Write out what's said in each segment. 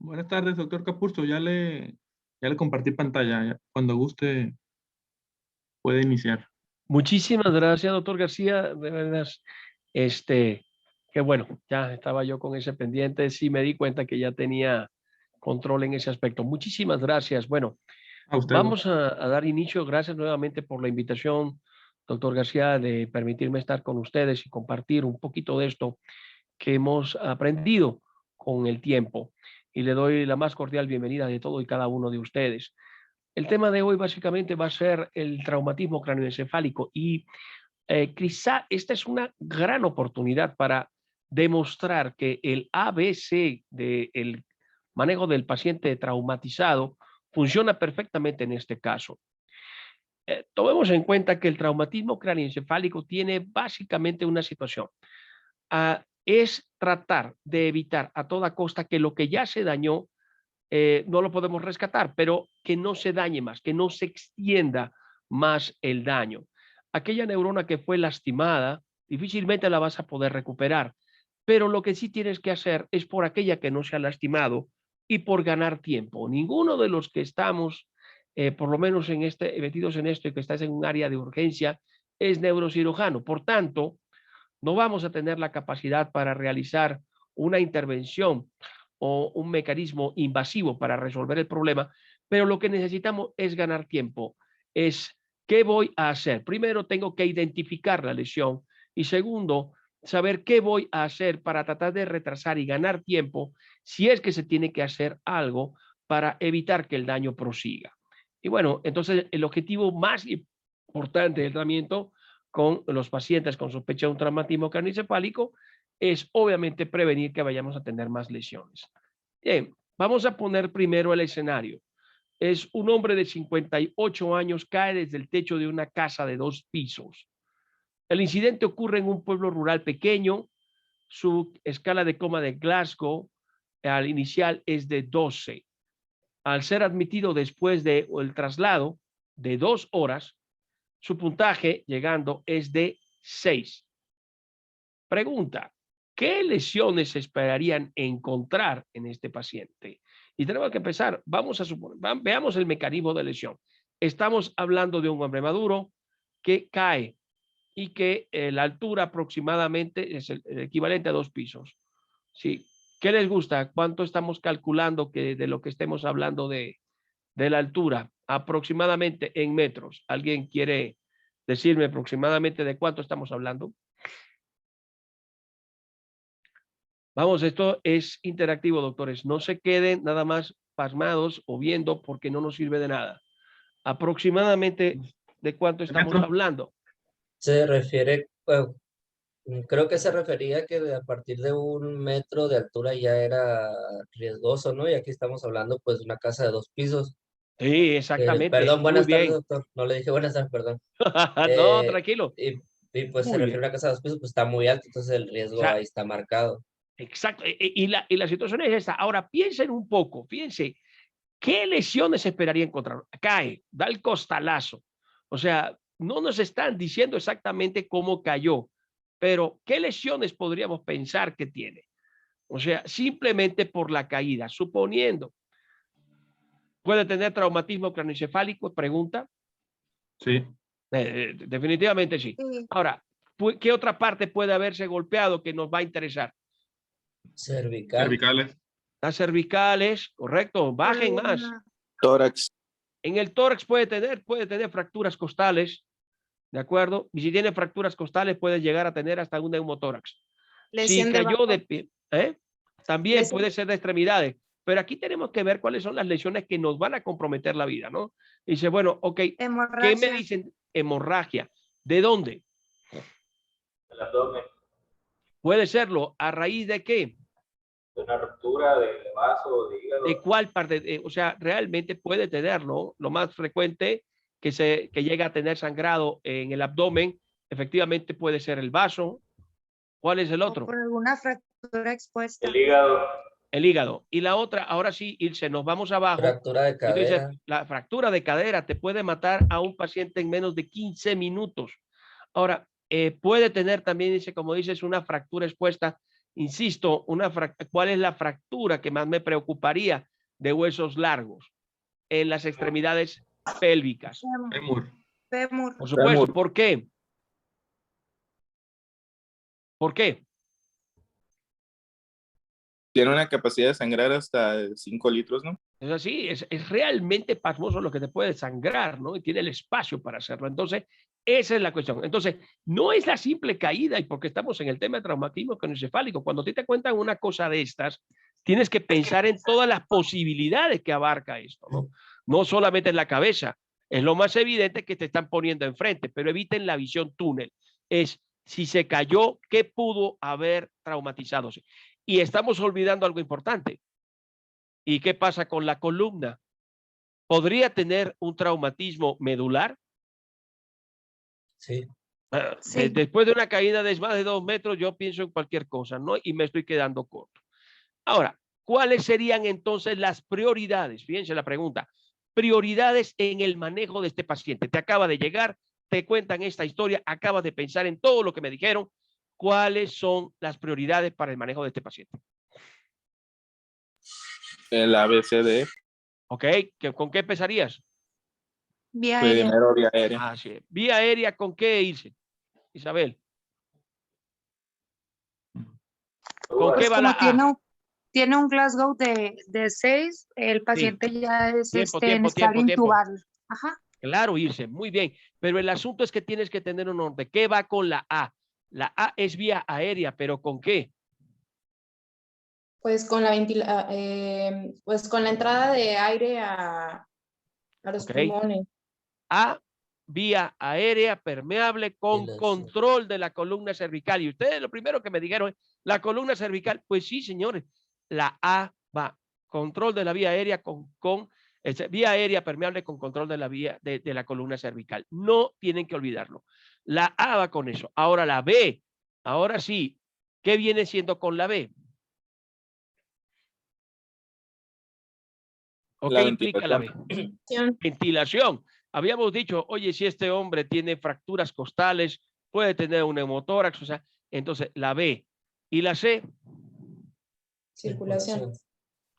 Buenas tardes, doctor Capurso. Ya le compartí pantalla. Cuando guste, puede iniciar. Muchísimas gracias, doctor García. De verdad, este, que bueno, ya estaba yo con ese pendiente. Sí me di cuenta que ya tenía control en ese aspecto. Muchísimas gracias. Bueno, A usted. vamos a dar inicio. Gracias nuevamente por la invitación, doctor García, de permitirme estar con ustedes y compartir un poquito de esto que hemos aprendido con el tiempo. Y le doy la más cordial bienvenida de todo y cada uno de ustedes. El tema de hoy básicamente va a ser el traumatismo cráneoencefálico y quizá esta es una gran oportunidad para demostrar que el ABC del manejo del paciente traumatizado funciona perfectamente en este caso. Tomemos en cuenta que el traumatismo cráneoencefálico tiene básicamente una situación. Es tratar de evitar a toda costa que lo que ya se dañó no lo podemos rescatar, pero que no se dañe más, que no se extienda más el daño. Aquella neurona que fue lastimada, difícilmente la vas a poder recuperar, pero lo que sí tienes que hacer es por aquella que no se ha lastimado y por ganar tiempo. Ninguno de los que estamos, por lo menos metidos en esto y que estás en un área de urgencia, es neurocirujano. Por tanto, no vamos a tener la capacidad para realizar una intervención o un mecanismo invasivo para resolver el problema, pero lo que necesitamos es ganar tiempo. Es, ¿qué voy a hacer? Primero, tengo que identificar la lesión y segundo, saber qué voy a hacer para tratar de retrasar y ganar tiempo si es que se tiene que hacer algo para evitar que el daño prosiga. Y bueno, entonces el objetivo más importante del tratamiento con los pacientes con sospecha de un traumatismo craneoencefálico es obviamente prevenir que vayamos a tener más lesiones. Bien, vamos a poner primero el escenario. Es un hombre de 58 años, cae desde el techo de una casa de 2 pisos. El incidente ocurre en un pueblo rural pequeño. Su escala de coma de Glasgow al inicial es de 12. Al ser admitido después del traslado de 2 horas, su puntaje llegando es de 6. Pregunta, ¿qué lesiones se esperarían encontrar en este paciente? Y tenemos que empezar, vamos a suponer, veamos el mecanismo de lesión. Estamos hablando de un hombre maduro que cae y que la altura aproximadamente es el equivalente a 2 pisos. Sí. ¿Qué les gusta? ¿Cuánto estamos calculando que de lo que estemos hablando de la altura? Aproximadamente en metros. ¿Alguien quiere decirme aproximadamente de cuánto estamos hablando? Vamos, esto es interactivo, doctores. No se queden nada más pasmados o viendo porque no nos sirve de nada. Aproximadamente de cuánto estamos hablando. Se refiere, creo que se refería que a partir de 1 metro de altura ya era riesgoso, ¿no? Y aquí estamos hablando pues de una casa de 2 pisos. Sí, exactamente. Perdón, Muy buenas tardes, bien. doctor. No le dije buenas tardes, perdón. No, Eh, tranquilo. y, y pues se Muy refiere a bien. una casa de 2 pisos, pues está muy alto, entonces el O riesgo sea, ahí está marcado. exacto. Y la situación es esta. Ahora, piensen un poco, fíjense, ¿qué lesiones esperaría encontrar? Cae, da el costalazo. O sea, no nos están diciendo exactamente cómo cayó, pero ¿qué lesiones podríamos pensar que tiene? O sea, simplemente por la caída, suponiendo, ¿puede tener traumatismo craneoencefálico? Pregunta. Sí. Definitivamente sí. Sí, Ahora, ¿qué otra parte puede haberse golpeado que nos va a interesar? Cervical. Cervicales. Las cervicales, correcto, bajen más. columna, Tórax, En el tórax puede tener fracturas costales, ¿de acuerdo? Y si tiene fracturas costales puede llegar a tener hasta un neumotórax. Si lesión de cayó de vaso, pie, también lesión, puede ser de extremidades, pero aquí tenemos que ver cuáles son las lesiones que nos van a comprometer la vida, ¿no? Dice, bueno, ok, ¿qué me hemorragia, dicen? Hemorragia. ¿De dónde? el abdomen, Puede serlo. ¿A raíz de qué? de una ruptura de vaso o de ¿De hígado, cuál parte? O sea, realmente puede tenerlo. Lo más frecuente que llega a tener sangrado en el abdomen, efectivamente puede ser el vaso. ¿Cuál es el o otro? por alguna fractura expuesta, el hígado, El hígado. Y la otra, ahora sí, Ilse, nos vamos abajo. Fractura de Y tú dices, cadera. la fractura de cadera te puede matar a un paciente en menos de 15 minutos. Ahora, puede tener también, dice, como dices, una fractura expuesta Insisto, ¿cuál es la fractura que más me preocuparía de huesos largos en las extremidades pélvicas? Fémur. Fémur. Por supuesto. Fémur. ¿Por qué? ¿Por qué? Tiene una capacidad de sangrar hasta 5 litros, ¿no? Es así, es realmente pasmoso lo que te puede sangrar, ¿no? Y tiene el espacio para hacerlo. Entonces, esa es la cuestión. Entonces, no es la simple caída, y porque estamos en el tema de traumatismo craneoencefálico, cuando te cuentan una cosa de estas, tienes que pensar en todas las posibilidades que abarca esto, ¿no? No solamente en la cabeza, es lo más evidente que te están poniendo enfrente, pero eviten la visión túnel. Es, si se cayó, ¿qué pudo haber traumatizado? Y estamos olvidando algo importante. ¿Y qué pasa con la columna? ¿Podría tener un traumatismo medular? Sí. Sí. Después de una caída de más de 2 metros, yo pienso en cualquier cosa, ¿no? Y me estoy quedando corto. Ahora, ¿cuáles serían entonces las prioridades? Fíjense la pregunta. Prioridades en el manejo de este paciente. Te acaba de llegar, te cuentan esta historia, acabas de pensar en todo lo que me dijeron. ¿Cuáles son las prioridades para el manejo de este paciente? El ABCD. ¿Ok? ¿Con qué empezarías? Vía aérea. Primero vía aérea. Así es. Vía aérea, ¿con qué irse? Isabel. ¿Con qué Pues va la como A? tiene un Glasgow de 6, el Sí. paciente ya es Tiempo. necesario intubarlo. Ajá. Claro, irse. Muy bien. Pero el asunto es que tienes que tener un orden. ¿Qué va con la A? La A es vía aérea, pero ¿con qué? Pues con pues con la entrada de aire a los Ok. pulmones. A, vía aérea permeable con control de la columna cervical. Y ustedes lo primero que me dijeron es, ¿la columna cervical? Pues sí, señores. La A va. Control de la vía aérea vía aérea permeable con control de la vía de la columna cervical. No tienen que olvidarlo. La A va con eso. Ahora la B. Ahora sí. ¿Qué viene siendo con la B? ¿O La qué implica la B? ventilación. Ventilación. Habíamos dicho, oye, si este hombre tiene fracturas costales, puede tener un neumotórax, o sea, entonces la B y la C. Circulación.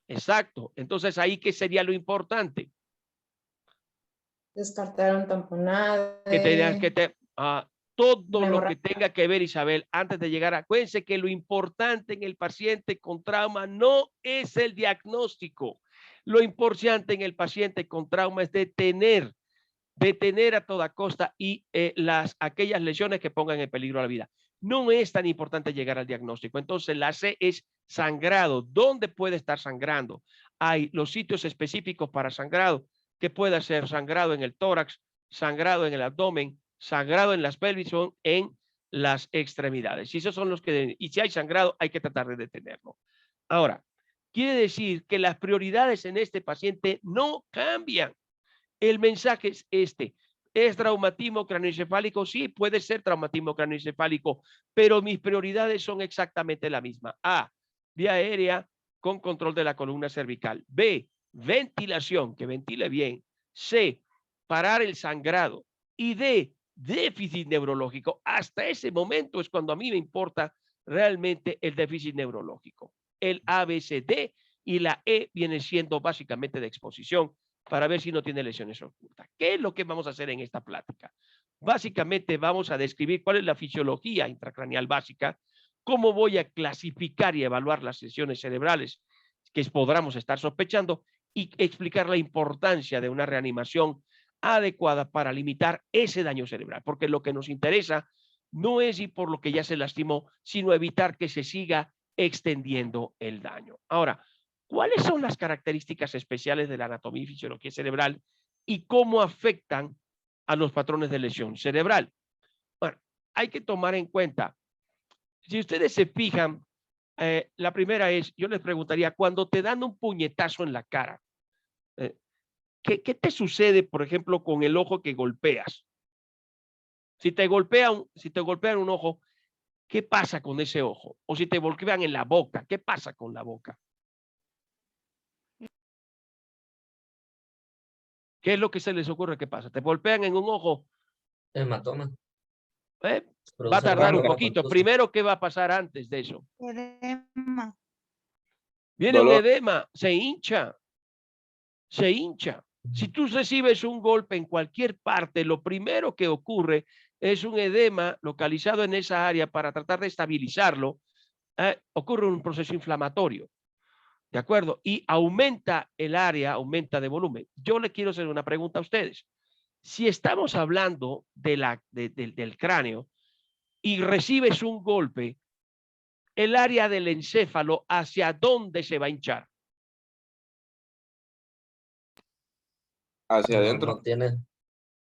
Exacto. Entonces ahí, ¿qué sería lo importante? Descartar un tamponade. Que tenías que todo una lo que hemorragia. tenga que ver, Isabel, antes de llegar a, acuérdense que lo importante en el paciente con trauma no es el diagnóstico. Lo importante en el paciente con trauma es detener a toda costa y aquellas lesiones que pongan en peligro la vida. No es tan importante llegar al diagnóstico. Entonces, la C es sangrado. ¿Dónde puede estar sangrando? Hay los sitios específicos para sangrado, que puede ser sangrado en el tórax, sangrado en el abdomen, sangrado en las pelvis o en las extremidades. Y esos son los que, y si hay sangrado, hay que tratar de detenerlo. Ahora, quiere decir que las prioridades en este paciente no cambian. El mensaje es este. ¿Es traumatismo craneoencefálico? Sí, puede ser traumatismo craneoencefálico, pero mis prioridades son exactamente la misma. A, vía aérea con control de la columna cervical. B, ventilación, que ventile bien. C, parar el sangrado. Y D, déficit neurológico. Hasta ese momento es cuando a mí me importa realmente el déficit neurológico. El ABCD y la E viene siendo básicamente de exposición para ver si no tiene lesiones ocultas. ¿Qué es lo que vamos a hacer en esta plática? Básicamente vamos a describir cuál es la fisiología intracraneal básica, cómo voy a clasificar y evaluar las lesiones cerebrales que podamos estar sospechando y explicar la importancia de una reanimación adecuada para limitar ese daño cerebral, porque lo que nos interesa no es ir por lo que ya se lastimó, sino evitar que se siga extendiendo el daño. Ahora, ¿cuáles son las características especiales de la anatomía y fisiología cerebral y cómo afectan a los patrones de lesión cerebral? Bueno, hay que tomar en cuenta, si ustedes se fijan, la primera es, yo les preguntaría, cuando te dan un puñetazo en la cara, ¿qué te sucede, por ejemplo, con el ojo que golpeas? Si te golpean un ojo, ¿qué pasa con ese ojo? O si te golpean en la boca, ¿qué pasa con la boca? ¿Qué es lo que se les ocurre que pasa? Te golpean en un ojo. Hematoma. Va a tardar un Produce poquito. Primero, ¿qué va a pasar antes de eso? Edema. Viene un Dolor. edema, se hincha. Se hincha. Si tú recibes un golpe en cualquier parte, lo primero que ocurre es un edema localizado en esa área para tratar de estabilizarlo. Ocurre un proceso inflamatorio. ¿De acuerdo? Y aumenta el área, aumenta de volumen. Yo le quiero hacer una pregunta a ustedes. Si estamos hablando del cráneo y recibes un golpe, el área del encéfalo, ¿hacia dónde se va a hinchar? Hacia No, adentro.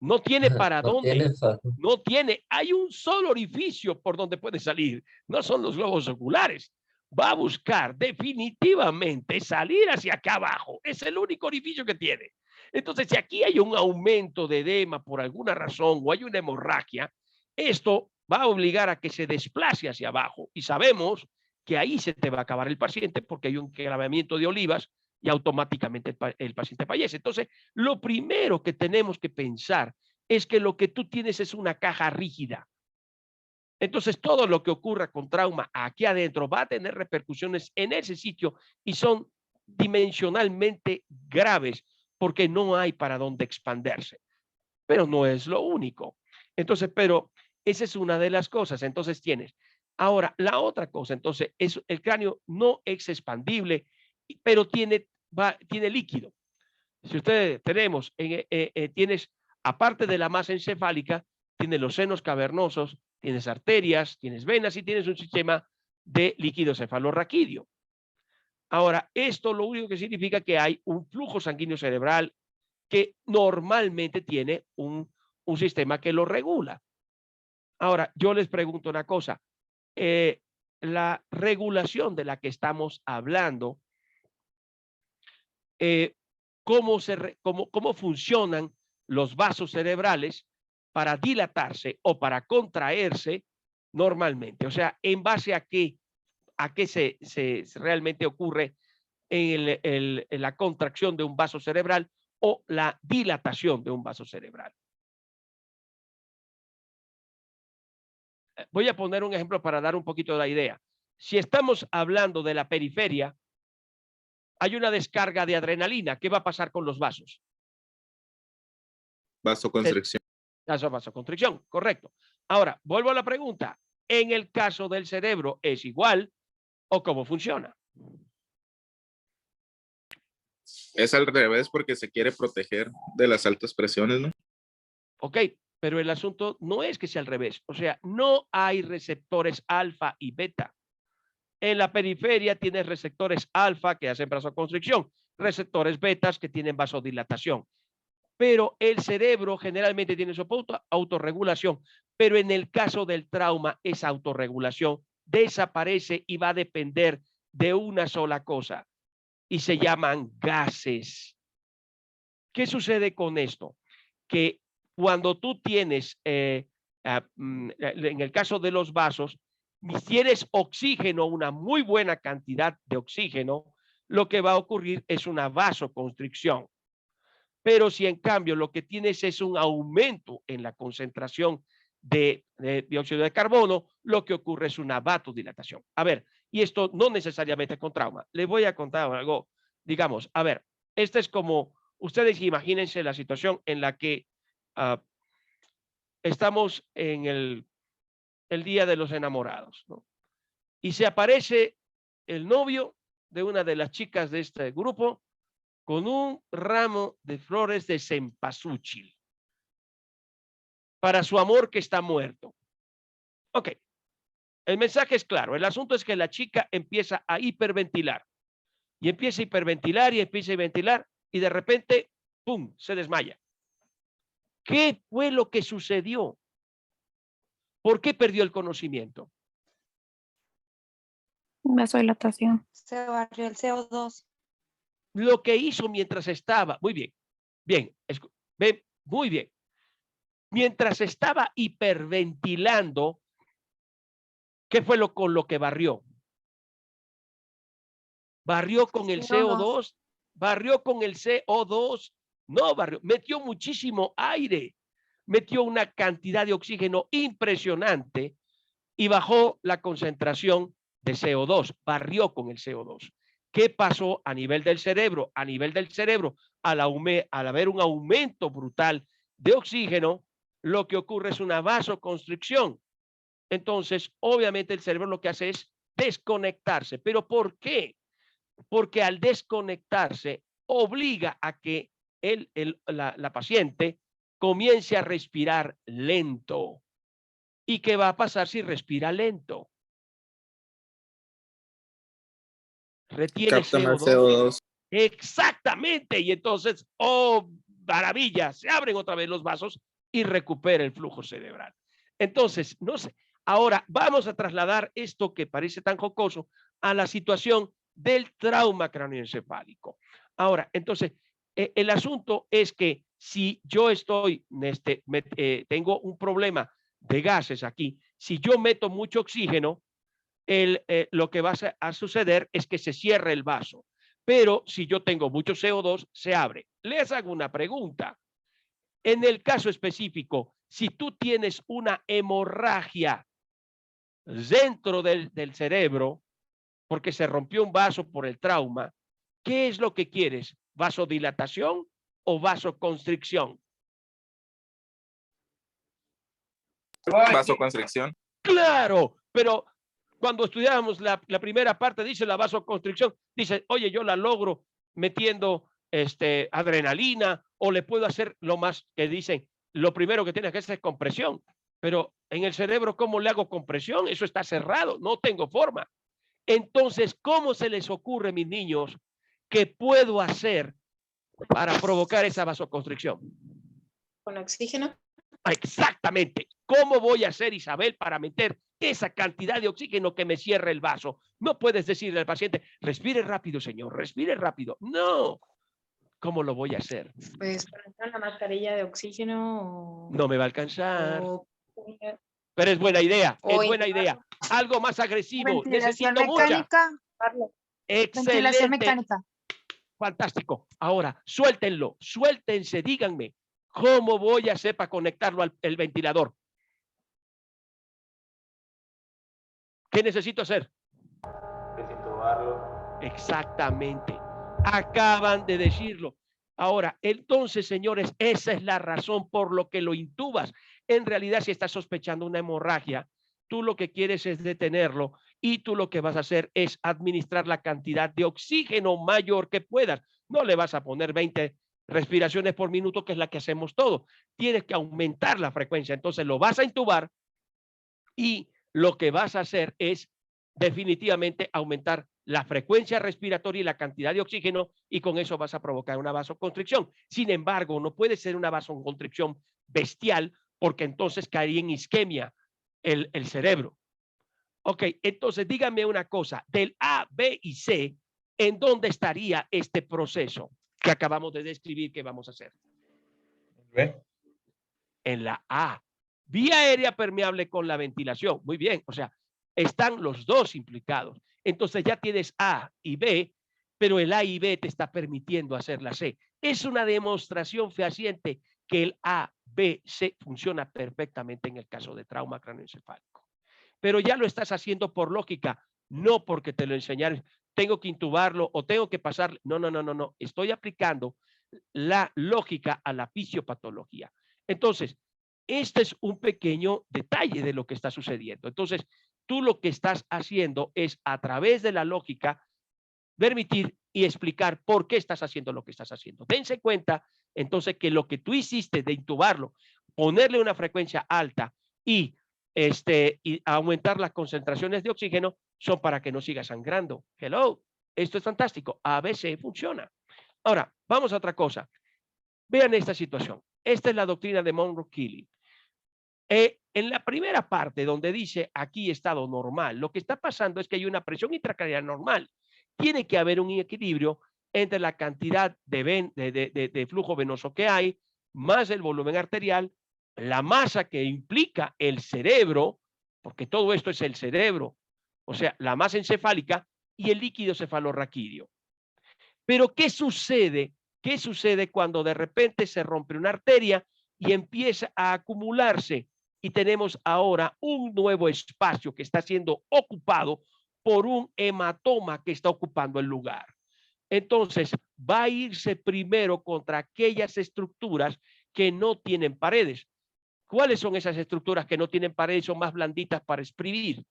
No tiene para no dónde. tiene No tiene. Hay un solo orificio por donde puede salir. No son los globos oculares. Va a buscar definitivamente salir hacia acá abajo. Es el único orificio que tiene. Entonces, si aquí hay un aumento de edema por alguna razón o hay una hemorragia, esto va a obligar a que se desplace hacia abajo. Y sabemos que ahí se te va a acabar el paciente porque hay un enclavamiento de olivas y automáticamente el paciente fallece. Entonces, lo primero que tenemos que pensar es que lo que tú tienes es una caja rígida. Entonces, todo lo que ocurra con trauma aquí adentro va a tener repercusiones en ese sitio y son dimensionalmente graves porque no hay para dónde expandirse. Pero no es lo único. Entonces, pero esa es una de las cosas. Entonces tienes. Ahora, la otra cosa, entonces, es el cráneo no es expandible, pero tiene líquido. Si ustedes tenemos, tienes, aparte de la masa encefálica, tienes los senos cavernosos, tienes arterias, tienes venas y tienes un sistema de líquido cefalorraquídeo. Ahora, esto lo único que significa que hay un flujo sanguíneo cerebral que normalmente tiene un sistema que lo regula. Ahora, yo les pregunto una cosa. La regulación de la que estamos hablando, cómo funcionan los vasos cerebrales para dilatarse o para contraerse normalmente. O sea, en base a qué se realmente ocurre en la contracción de un vaso cerebral o la dilatación de un vaso cerebral. Voy a poner un ejemplo para dar un poquito de la idea. Si estamos hablando de la periferia, hay una descarga de adrenalina. ¿Qué va a pasar con los vasos? Vasoconstricción. Vasoconstricción, correcto. Ahora, vuelvo a la pregunta. ¿En el caso del cerebro es igual o cómo funciona? Es al revés porque se quiere proteger de las altas presiones, ¿no? Ok, pero el asunto no es que sea al revés. O sea, no hay receptores alfa y beta. En la periferia tienes receptores alfa que hacen vasoconstricción, receptores betas que tienen vasodilatación. Pero el cerebro generalmente tiene su autorregulación, pero en el caso del trauma, esa autorregulación desaparece y va a depender de una sola cosa y se llaman gases. ¿Qué sucede con esto? Que cuando tú tienes, en el caso de los vasos, tienes oxígeno, una muy buena cantidad de oxígeno, lo que va a ocurrir es una vasoconstricción. Pero si en cambio lo que tienes es un aumento en la concentración de dióxido de carbono, lo que ocurre es una vasodilatación. A ver, y esto no necesariamente con trauma. Les voy a contar algo, digamos, a ver, esta es como, ustedes imagínense la situación en la que estamos en el Día de los Enamorados, ¿no? Y se aparece el novio de una de las chicas de este grupo con un ramo de flores de cempasúchil para su amor que está muerto. Ok, el mensaje es claro. El asunto es que la chica empieza a hiperventilar y empieza a hiperventilar y empieza a ventilar y de repente, ¡pum!, se desmaya. ¿Qué fue lo que sucedió? ¿Por qué perdió el conocimiento? Vasodilatación. Se barrió el CO2. Lo que hizo mientras estaba, muy bien, muy bien. Mientras estaba hiperventilando, ¿qué fue con lo que barrió? Barrió con el CO2, barrió con el CO2, no barrió, metió muchísimo aire. metió una cantidad de oxígeno impresionante y bajó la concentración de CO2, barrió con el CO2. ¿Qué pasó a nivel del cerebro? A nivel del cerebro, al haber un aumento brutal de oxígeno, lo que ocurre es una vasoconstricción. Entonces, obviamente el cerebro lo que hace es desconectarse. ¿Pero por qué? Porque al desconectarse obliga a que la paciente comience a respirar lento. ¿Y qué va a pasar si respira lento? Retiene Capta más CO2. CO2. Exactamente. Y entonces, oh, maravilla, se abren otra vez los vasos y recupera el flujo cerebral. Entonces, no sé. Ahora vamos a trasladar esto que parece tan jocoso a la situación del trauma craneoencefálico. Ahora, entonces, el asunto es que si yo estoy, tengo un problema de gases aquí, si yo meto mucho oxígeno, lo que va a suceder es que se cierre el vaso. Pero si yo tengo mucho CO2, se abre. Les hago una pregunta. En el caso específico, si tú tienes una hemorragia dentro del cerebro, porque se rompió un vaso por el trauma, ¿qué es lo que quieres? ¿Vasodilatación o vasoconstricción? Vasoconstricción. Claro, pero cuando estudiábamos la primera parte, dice la vasoconstricción, dice, oye, yo la logro metiendo adrenalina, o le puedo hacer lo más que dicen, lo primero que tienes que hacer es compresión. Pero en el cerebro, ¿cómo le hago compresión? Eso está cerrado, no tengo forma. Entonces, ¿cómo se les ocurre, mis niños, que puedo hacer para provocar esa vasoconstricción? ¿Con oxígeno? Exactamente. ¿Cómo voy a hacer, Isabel, para meter esa cantidad de oxígeno que me cierre el vaso? No puedes decirle al paciente, respire rápido, señor, respire rápido. No. ¿Cómo lo voy a hacer? Pues poner una mascarilla de oxígeno. No me va a alcanzar. O, pero es buena idea, es buena intubarlo. idea. Algo más agresivo. Ventilación Necesito mucha. mecánica. Ventilación Excelente. mecánica. Fantástico. Ahora, suéltenlo, suéltense, díganme, ¿cómo voy a hacer para conectarlo al ventilador? ¿Qué necesito hacer? Desintubarlo. Exactamente. Acaban de decirlo. Ahora, entonces, señores, esa es la razón por lo que lo intubas. En realidad, si estás sospechando una hemorragia, tú lo que quieres es detenerlo y tú lo que vas a hacer es administrar la cantidad de oxígeno mayor que puedas. No le vas a poner 20 respiraciones por minuto, que es la que hacemos todos. Tienes que aumentar la frecuencia. Entonces, lo vas a intubar y lo que vas a hacer es definitivamente aumentar la frecuencia respiratoria y la cantidad de oxígeno, y con eso vas a provocar una vasoconstricción. Sin embargo, no puede ser una vasoconstricción bestial, porque entonces caería en isquemia el cerebro. Ok, entonces díganme una cosa, del A, B y C, ¿en dónde estaría este proceso que acabamos de describir que vamos a hacer? ¿Ve? En la A. Vía aérea permeable con la ventilación. Muy bien, o sea, están los dos implicados. Entonces ya tienes A y B, pero el A y B te está permitiendo hacer la C. Es una demostración fehaciente que el A, B, C funciona perfectamente en el caso de trauma craneoencefálico. Pero ya lo estás haciendo por lógica, no porque te lo enseñaron. Tengo que intubarlo o tengo que pasar. No, no, no, no, no. Estoy aplicando la lógica a la fisiopatología. Entonces, este es un pequeño detalle de lo que está sucediendo. Entonces, tú lo que estás haciendo es, a través de la lógica, permitir y explicar por qué estás haciendo lo que estás haciendo. Dense cuenta, entonces, que lo que tú hiciste de intubarlo, ponerle una frecuencia alta y aumentar las concentraciones de oxígeno, son para que no siga sangrando. Hello, esto es fantástico. A veces funciona. Ahora, vamos a otra cosa. Vean esta situación. Esta es la doctrina de Monroe-Keeling. En la primera parte, donde dice aquí estado normal, lo que está pasando es que hay una presión intracraneal normal. Tiene que haber un equilibrio entre la cantidad de flujo venoso que hay, más el volumen arterial, la masa que implica el cerebro, porque todo esto es el cerebro, o sea, la masa encefálica y el líquido cefalorraquídeo. Pero ¿qué sucede? ¿Qué sucede cuando de repente se rompe una arteria y empieza a acumularse y tenemos ahora un nuevo espacio que está siendo ocupado por un hematoma que está ocupando el lugar. Entonces va a irse primero contra aquellas estructuras que no tienen paredes. ¿Cuáles son esas estructuras que no tienen paredes y son más blanditas para exprimir?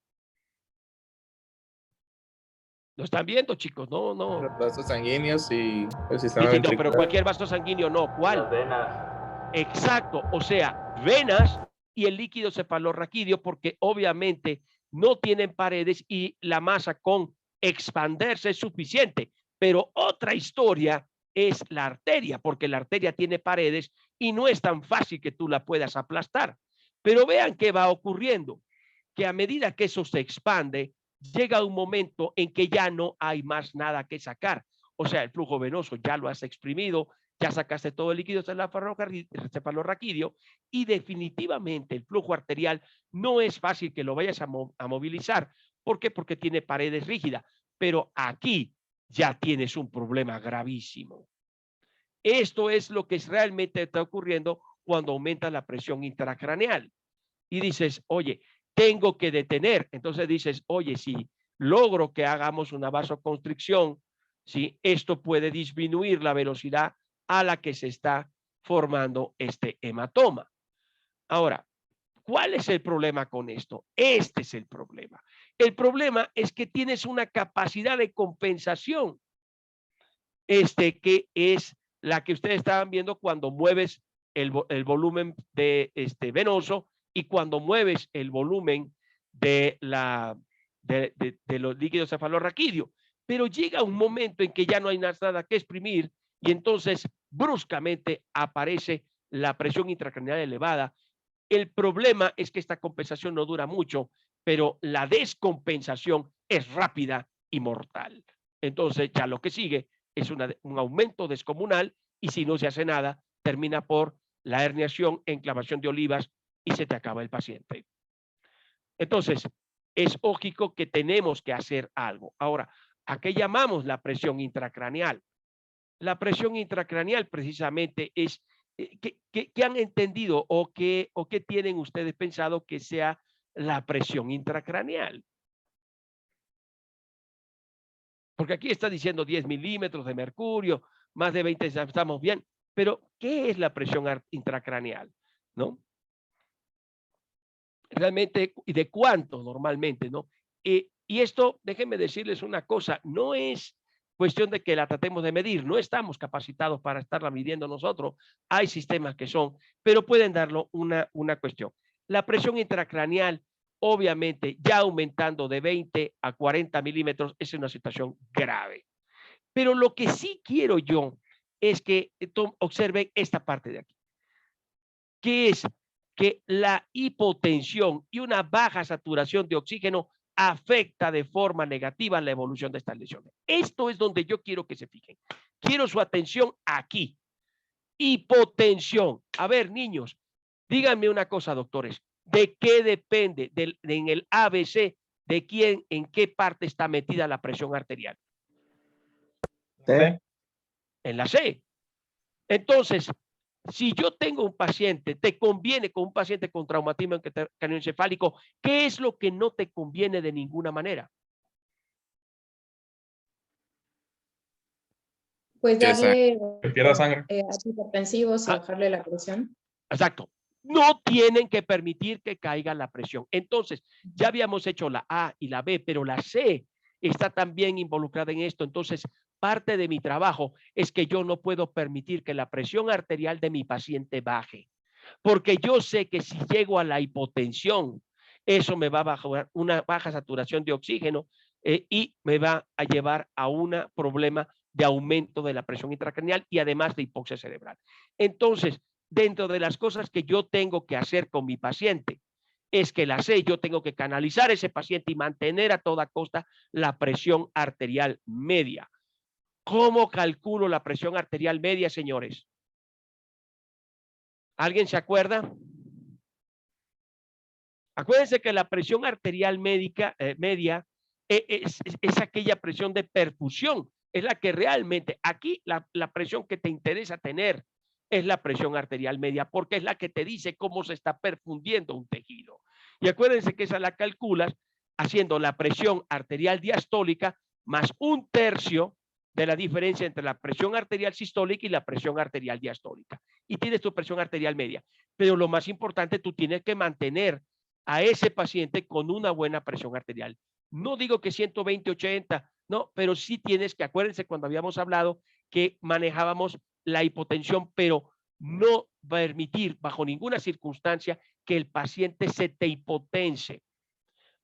¿Lo están viendo, chicos? No, no. Los vasos sanguíneos y el sistema No, pero ventricular. cualquier vaso sanguíneo no. ¿Cuál? Las venas. Exacto, o sea, venas y el líquido cefalorraquídeo, porque obviamente no tienen paredes y la masa con expandirse es suficiente. Pero otra historia es la arteria, porque la arteria tiene paredes y no es tan fácil que tú la puedas aplastar. Pero vean qué va ocurriendo, que a medida que eso se expande, llega un momento en que ya no hay más nada que sacar. O sea, el flujo venoso ya lo has exprimido, ya sacaste todo el líquido cefalorraquídeo y definitivamente el flujo arterial no es fácil que lo vayas a movilizar. ¿Por qué? Porque tiene paredes rígidas. Pero aquí ya tienes un problema gravísimo. Esto es lo que realmente está ocurriendo cuando aumenta la presión intracraneal. Y dices, oye, tengo que detener. Entonces dices, oye, si logro que hagamos una vasoconstricción, ¿sí? Esto puede disminuir la velocidad a la que se está formando este hematoma. Ahora, ¿cuál es el problema con esto? Este es el problema. El problema es que tienes una capacidad de compensación, que es la que ustedes estaban viendo cuando mueves el volumen de venoso y cuando mueves el volumen de los líquidos cefalorraquídeos. Pero llega un momento en que ya no hay nada que exprimir y entonces bruscamente aparece la presión intracraneal elevada. El problema es que esta compensación no dura mucho, pero la descompensación es rápida y mortal. Entonces ya lo que sigue es un aumento descomunal y si no se hace nada, termina por la herniación, enclavación de olivas y se te acaba el paciente. Entonces, es lógico que tenemos que hacer algo. Ahora, ¿a qué llamamos la presión intracraneal? La presión intracraneal precisamente es, ¿qué han entendido o qué tienen ustedes pensado que sea la presión intracraneal? Porque aquí está diciendo 10 milímetros de mercurio, más de 20, estamos bien. Pero, ¿qué es la presión intracraneal? ¿No? Realmente, ¿y de cuánto normalmente? ¿No? Y esto, déjenme decirles una cosa, no es cuestión de que la tratemos de medir, no estamos capacitados para estarla midiendo nosotros, hay sistemas que son, pero pueden darlo una cuestión. La presión intracraneal, obviamente, ya aumentando de 20 a 40 milímetros, es una situación grave. Pero lo que sí quiero yo es que observen esta parte de aquí, que es que la hipotensión y una baja saturación de oxígeno afecta de forma negativa la evolución de estas lesiones. Esto es donde yo quiero que se fijen. Quiero su atención aquí. Hipotensión. A ver, niños, díganme una cosa, doctores. ¿De qué depende en el ABC de quién, en qué parte está metida la presión arterial? C. En la C. Entonces, si yo tengo un paciente, te conviene con un paciente con traumatismo craneoencefálico, ¿qué es lo que no te conviene de ninguna manera? Pues darle Que pierda sangre. antihipertensivos y bajarle la presión. Exacto. No tienen que permitir que caiga la presión. Entonces, ya habíamos hecho la A y la B, pero la C está también involucrada en esto. Entonces, parte de mi trabajo es que yo no puedo permitir que la presión arterial de mi paciente baje, porque yo sé que si llego a la hipotensión, eso me va a bajar una baja saturación de oxígeno y me va a llevar a un problema de aumento de la presión intracraneal y además de hipoxia cerebral. Entonces, dentro de las cosas que yo tengo que hacer con mi paciente, es que la C, yo tengo que canalizar a ese paciente y mantener a toda costa la presión arterial media. ¿Cómo calculo la presión arterial media, señores? ¿Alguien se acuerda? Acuérdense que la presión arterial media es aquella presión de perfusión, es la que realmente, aquí la presión que te interesa tener es la presión arterial media, porque es la que te dice cómo se está perfundiendo un tejido. Y acuérdense que esa la calculas haciendo la presión arterial diastólica más 1/3 de la diferencia entre la presión arterial sistólica y la presión arterial diastólica. Y tienes tu presión arterial media. Pero lo más importante, tú tienes que mantener a ese paciente con una buena presión arterial. No digo que 120, 80, no, pero sí tienes que, acuérdense cuando habíamos hablado que manejábamos la hipotensión, pero no permitir bajo ninguna circunstancia que el paciente se te hipotense.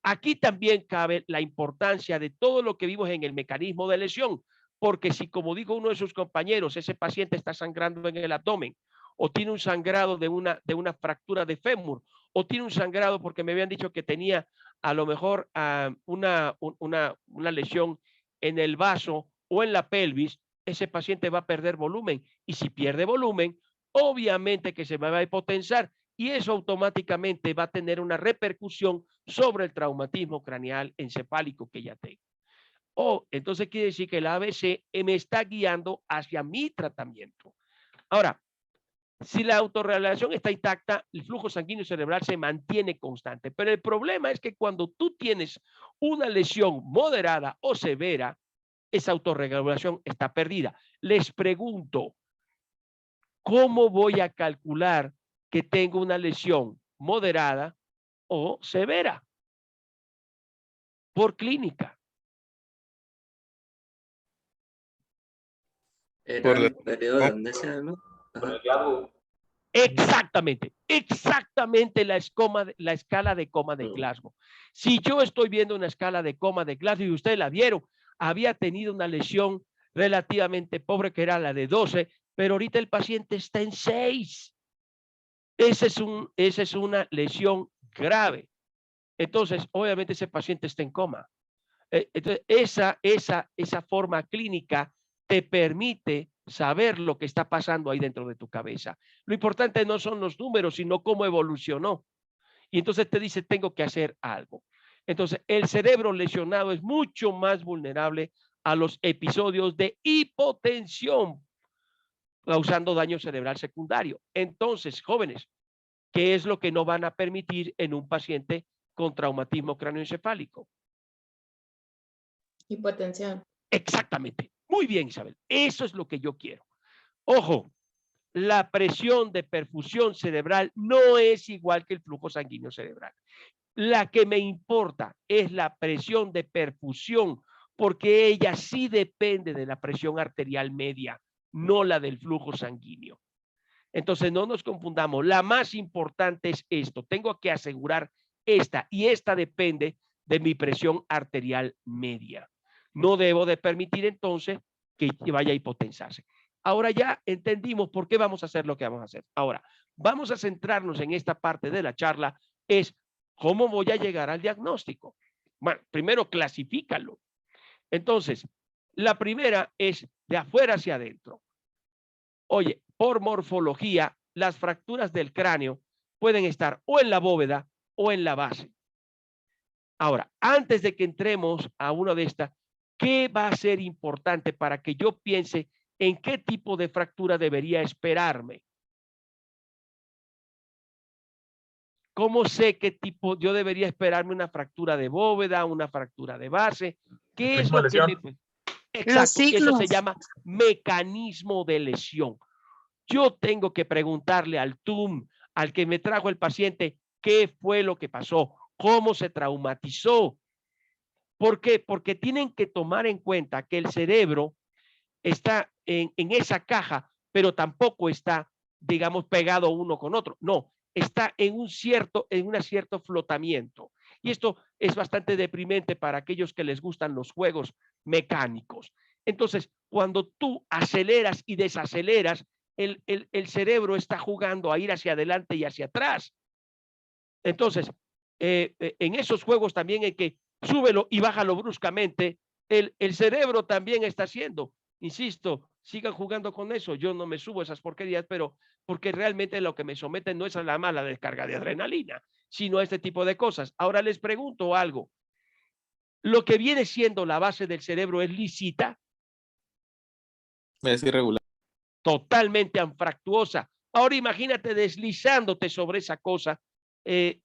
Aquí también cabe la importancia de todo lo que vimos en el mecanismo de lesión, porque si, como dijo uno de sus compañeros, ese paciente está sangrando en el abdomen, o tiene un sangrado de una fractura de fémur, o tiene un sangrado porque me habían dicho que tenía a lo mejor una lesión en el vaso o en la pelvis, ese paciente va a perder volumen. Y si pierde volumen, obviamente que se va a hipotensar y eso automáticamente va a tener una repercusión sobre el traumatismo craneal encefálico que ya tengo. Entonces quiere decir que el ABC me está guiando hacia mi tratamiento. Ahora, si la autorregulación está intacta, el flujo sanguíneo cerebral se mantiene constante. Pero el problema es que cuando tú tienes una lesión moderada o severa, esa autorregulación está perdida. Les pregunto, ¿cómo voy a calcular que tengo una lesión moderada o severa? Por clínica. Era Por la- el periodo de amnesia, ¿no? Con Ajá. el Glasgow. Exactamente la escala de coma de Glasgow. Si yo estoy viendo una escala de coma de Glasgow y ustedes la vieron, había tenido una lesión relativamente pobre que era la de 12, pero ahorita el paciente está en 6. Esa es una lesión grave. Entonces, obviamente ese paciente está en coma. Entonces, esa forma clínica te permite saber lo que está pasando ahí dentro de tu cabeza. Lo importante no son los números, sino cómo evolucionó. Y entonces te dice, tengo que hacer algo. Entonces, el cerebro lesionado es mucho más vulnerable a los episodios de hipotensión, causando daño cerebral secundario. Entonces, jóvenes, ¿qué es lo que no van a permitir en un paciente con traumatismo cráneoencefálico? Hipotensión. Exactamente. Muy bien, Isabel. Eso es lo que yo quiero. Ojo, la presión de perfusión cerebral no es igual que el flujo sanguíneo cerebral. La que me importa es la presión de perfusión, porque ella sí depende de la presión arterial media, no la del flujo sanguíneo. Entonces, no nos confundamos. La más importante es esto. Tengo que asegurar esta y esta depende de mi presión arterial media. No debo de permitir entonces que vaya a hipotensarse. Ahora ya entendimos por qué vamos a hacer lo que vamos a hacer. Ahora, vamos a centrarnos en esta parte de la charla, es cómo voy a llegar al diagnóstico. Bueno, primero clasifícalo. Entonces, la primera es de afuera hacia adentro. Oye, por morfología, las fracturas del cráneo pueden estar o en la bóveda o en la base. Ahora, antes de que entremos a una de estas, ¿qué va a ser importante para que yo piense en qué tipo de fractura debería esperarme? ¿Cómo sé qué tipo yo debería esperarme una fractura de bóveda, una fractura de base? ¿Qué es lo que me... Exacto, eso se llama mecanismo de lesión. Yo tengo que preguntarle al TUM, al que me trajo el paciente, qué fue lo que pasó, cómo se traumatizó. ¿Por qué? Porque tienen que tomar en cuenta que el cerebro está en esa caja, pero tampoco está, digamos, pegado uno con otro. No, está en un cierto flotamiento. Y esto es bastante deprimente para aquellos que les gustan los juegos mecánicos. Entonces, cuando tú aceleras y desaceleras, el cerebro está jugando a ir hacia adelante y hacia atrás. Entonces, en esos juegos también hay que súbelo y bájalo bruscamente. El cerebro también está haciendo. Insisto, sigan jugando con eso. Yo no me subo a esas porquerías, pero porque realmente lo que me someten no es a la mala descarga de adrenalina, sino a este tipo de cosas. Ahora les pregunto algo. ¿Lo que viene siendo la base del cerebro es lisita? Es irregular. totalmente anfractuosa. Ahora imagínate deslizándote sobre esa cosa,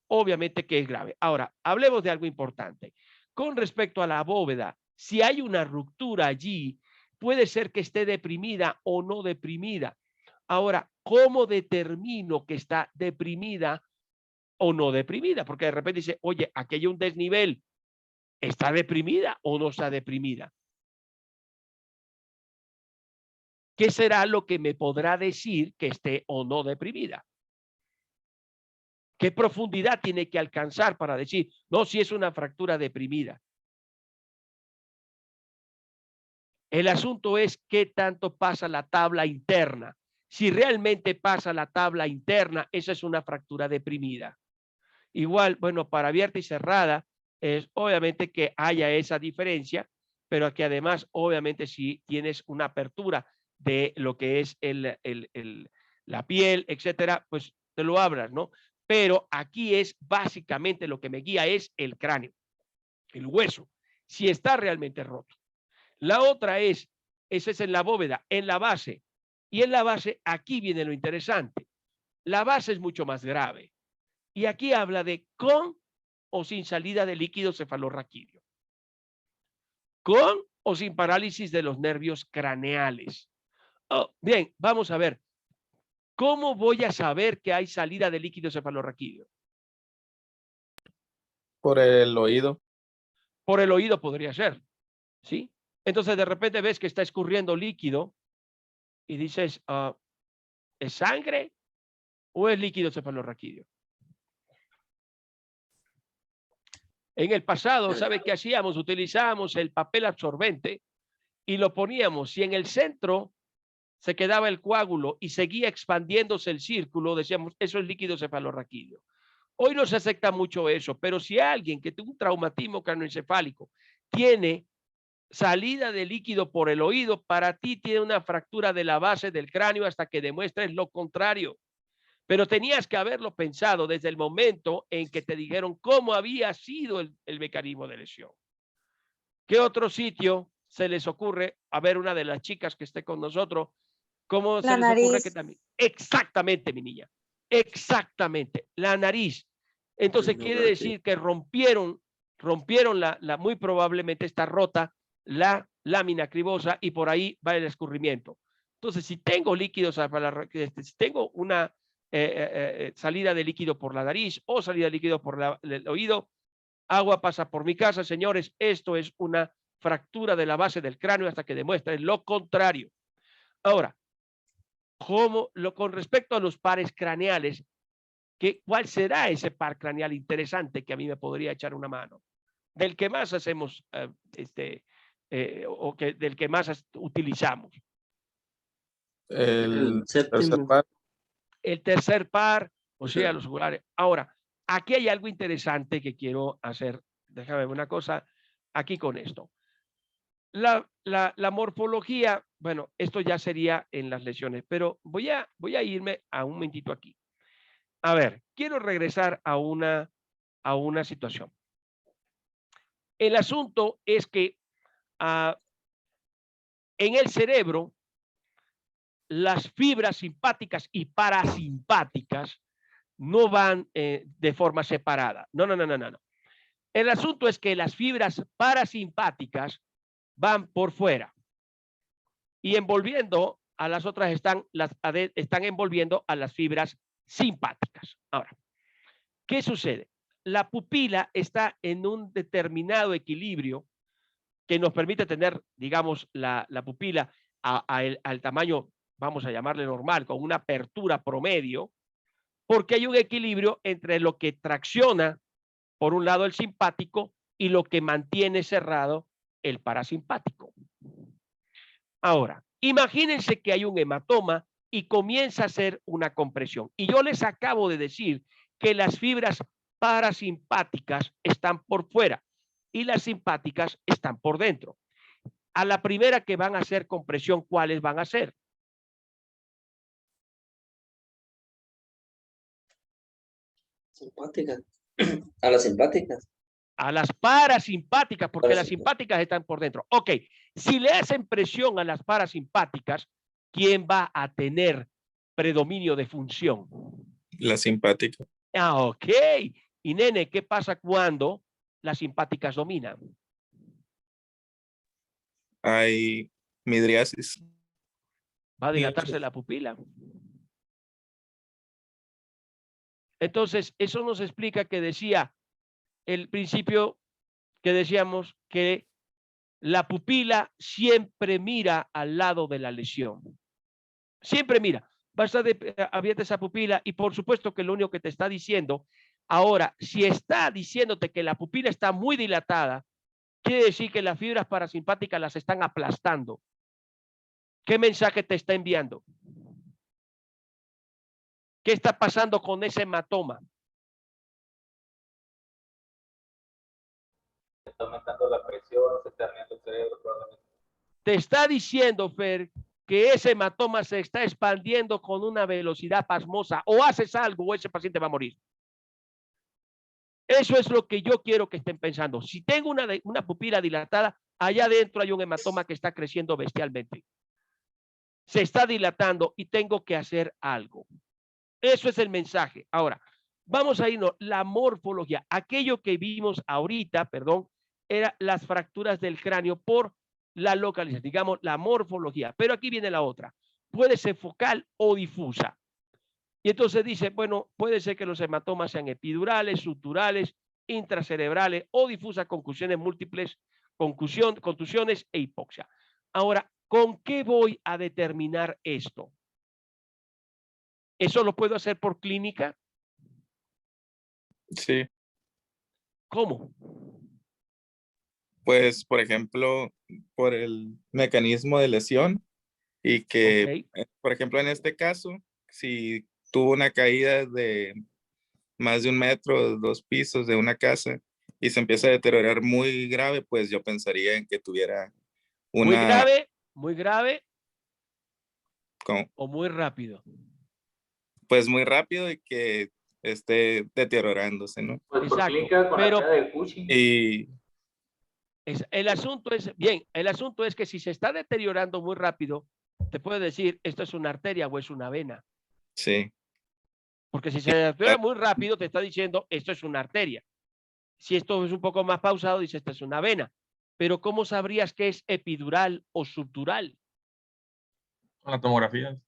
obviamente que es grave. Ahora, hablemos de algo importante. Con respecto a la bóveda, si hay una ruptura allí, puede ser que esté deprimida o no deprimida. Ahora, ¿cómo determino que está deprimida o no deprimida? Porque de repente dice, oye, aquí hay un desnivel, ¿está deprimida o no está deprimida? ¿Qué será lo que me podrá decir que esté o no deprimida? ¿Qué profundidad tiene que alcanzar para decir, no, si es una fractura deprimida? El asunto es qué tanto pasa la tabla interna. Si realmente pasa la tabla interna, esa es una fractura deprimida. Igual, bueno, para abierta y cerrada, es obviamente que haya esa diferencia, pero que además, obviamente, si tienes una apertura de lo que es la piel, etcétera, pues te lo abras, ¿no? Pero aquí es básicamente lo que me guía es el cráneo, el hueso, si está realmente roto. La otra es, esa es en la bóveda, en la base. Y en la base, aquí viene lo interesante. La base es mucho más grave. Y aquí habla de con o sin salida de líquido cefalorraquídeo. Con o sin parálisis de los nervios craneales. Oh, bien, vamos a ver. ¿Cómo voy a saber que hay salida de líquido cefalorraquídeo? Por el oído. Por el oído podría ser, ¿sí? Entonces de repente ves que está escurriendo líquido y dices, ¿es sangre o es líquido cefalorraquídeo? En el pasado, ¿sabe qué hacíamos? Utilizábamos el papel absorbente y lo poníamos. Si en el centro se quedaba el coágulo y seguía expandiéndose el círculo, decíamos, eso es líquido cefalorraquídeo. Hoy no se acepta mucho eso, pero si alguien que tuvo un traumatismo craneoencefálico tiene salida de líquido por el oído, para ti tiene una fractura de la base del cráneo hasta que demuestres lo contrario. Pero tenías que haberlo pensado desde el momento en que te dijeron cómo había sido el mecanismo de lesión. ¿Qué otro sitio se les ocurre? A ver, una de las chicas que esté con nosotros, ¿cómo se les ocurre que también? Exactamente, mi niña. Exactamente. La nariz. Entonces quiere decir que rompieron muy probablemente está rota la lámina cribosa y por ahí va el escurrimiento. Entonces, si tengo líquidos, si tengo una salida de líquido por la nariz o salida de líquido por el oído, agua pasa por mi casa, señores. Esto es una fractura de la base del cráneo hasta que demuestre lo contrario. Ahora, con respecto a los pares craneales, ¿cuál será ese par craneal interesante que a mí me podría echar una mano? Del que más hacemos, del que más utilizamos. El tercer par. El tercer par, o sea, los oculares. Ahora, aquí hay algo interesante que quiero hacer. Déjame ver una cosa aquí con esto. La morfología, bueno, esto ya sería en las lesiones, pero voy a irme a un momentito aquí. A ver, quiero regresar a una situación. El asunto es que en el cerebro, las fibras simpáticas y parasimpáticas no van de forma separada. No. El asunto es que las fibras parasimpáticas van por fuera y envolviendo a las otras están envolviendo a las fibras simpáticas. Ahora, ¿qué sucede? La pupila está en un determinado equilibrio que nos permite tener, digamos, la pupila al tamaño, vamos a llamarle normal, con una apertura promedio, porque hay un equilibrio entre lo que tracciona, por un lado, el simpático y lo que mantiene cerrado el parasimpático. Ahora, imagínense que hay un hematoma y comienza a hacer una compresión. Y yo les acabo de decir que las fibras parasimpáticas están por fuera y las simpáticas están por dentro. A la primera que van a hacer compresión, ¿cuáles van a hacer? Simpáticas. A las simpáticas. A las parasimpáticas, porque las simpáticas están por dentro. Ok, si le hacen presión a las parasimpáticas, ¿quién va a tener predominio de función? La simpática. Ah, ok. Y nene, ¿qué pasa cuando las simpáticas dominan? Hay midriasis. Va a dilatarse la pupila. Entonces, eso nos explica que decía el principio que decíamos que la pupila siempre mira al lado de la lesión. Siempre mira. Va a estar abierta esa pupila y por supuesto que lo único que te está diciendo, ahora, si está diciéndote que la pupila está muy dilatada, quiere decir que las fibras parasimpáticas las están aplastando. ¿Qué mensaje te está enviando? ¿Qué está pasando con ese hematoma? Se está aumentando la presión, se está dañando el cerebro probablemente. Te está diciendo, Fer, que ese hematoma se está expandiendo con una velocidad pasmosa. O haces algo o ese paciente va a morir. Eso es lo que yo quiero que estén pensando. Si tengo una pupila dilatada, allá adentro hay un hematoma que está creciendo bestialmente. Se está dilatando y tengo que hacer algo. Eso es el mensaje. Ahora, vamos a irnos. La morfología. Aquello que vimos ahorita, perdón, eran las fracturas del cráneo por la localización, digamos, la morfología. Pero aquí viene la otra. Puede ser focal o difusa. Y entonces dice, bueno, puede ser que los hematomas sean epidurales, suturales, intracerebrales o difusas, concusiones múltiples, contusiones e hipoxia. Ahora, ¿con qué voy a determinar esto? ¿Eso lo puedo hacer por clínica? Sí. ¿Cómo? Pues, por ejemplo, por el mecanismo de lesión y que, Ok. por ejemplo, en este caso, si tuvo una caída de más de 1 metro, 2 pisos de una casa y se empieza a deteriorar muy grave, pues yo pensaría en que tuviera una, Muy grave con- o muy rápido. pues muy rápido y que esté deteriorándose, ¿no? Pues por Exacto. clínica con la Pero caída de Cushing. Y el asunto es, bien, el asunto es que si se está deteriorando muy rápido, te puede decir, esto es una arteria o es una vena. sí, Porque si se deteriora muy rápido, te está diciendo, esto es una arteria. Si esto es un poco más pausado, dice, esto es una vena. Pero ¿cómo sabrías que es epidural o subdural? Con la tomografía.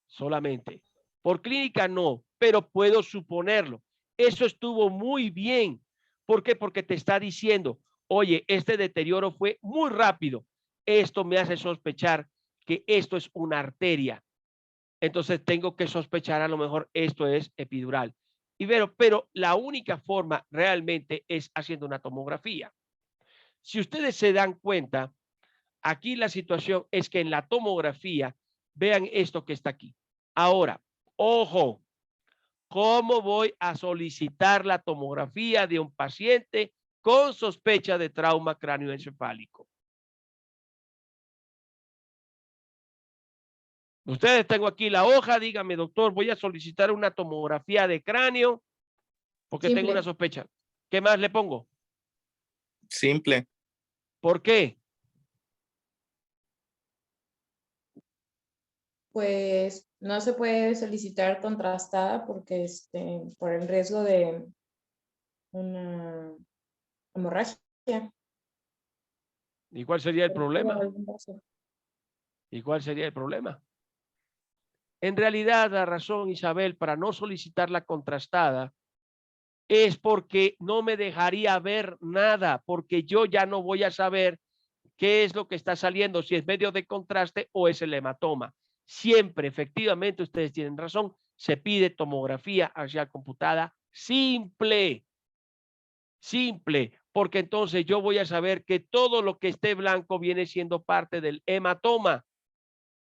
Solamente. Por clínica no, pero puedo suponerlo. Eso estuvo muy bien. ¿Por qué? Porque te está diciendo, oye, este deterioro fue muy rápido. Esto me hace sospechar que esto es una arteria. Entonces tengo que sospechar a lo mejor esto es epidural. Y pero la única forma realmente es haciendo una tomografía. Si ustedes se dan cuenta, aquí la situación es que en la tomografía, vean esto que está aquí. Ahora, ojo, ¿cómo voy a solicitar la tomografía de un paciente con sospecha de trauma cráneoencefálico? Ustedes tengo aquí la hoja, dígame, doctor, voy a solicitar una tomografía de cráneo porque tengo una Simple. sospecha. ¿Qué más le pongo? simple. ¿Por qué? Pues no se puede solicitar contrastada porque por el riesgo de una hemorragia. ¿Y cuál sería el problema? ¿Y cuál sería el problema? En realidad, la razón, Isabel, para no solicitar la contrastada es porque no me dejaría ver nada, porque yo ya no voy a saber qué es lo que está saliendo, si es medio de contraste o es el hematoma. Siempre, efectivamente, ustedes tienen razón, se pide tomografía hacia computada simple, porque entonces yo voy a saber que todo lo que esté blanco viene siendo parte del hematoma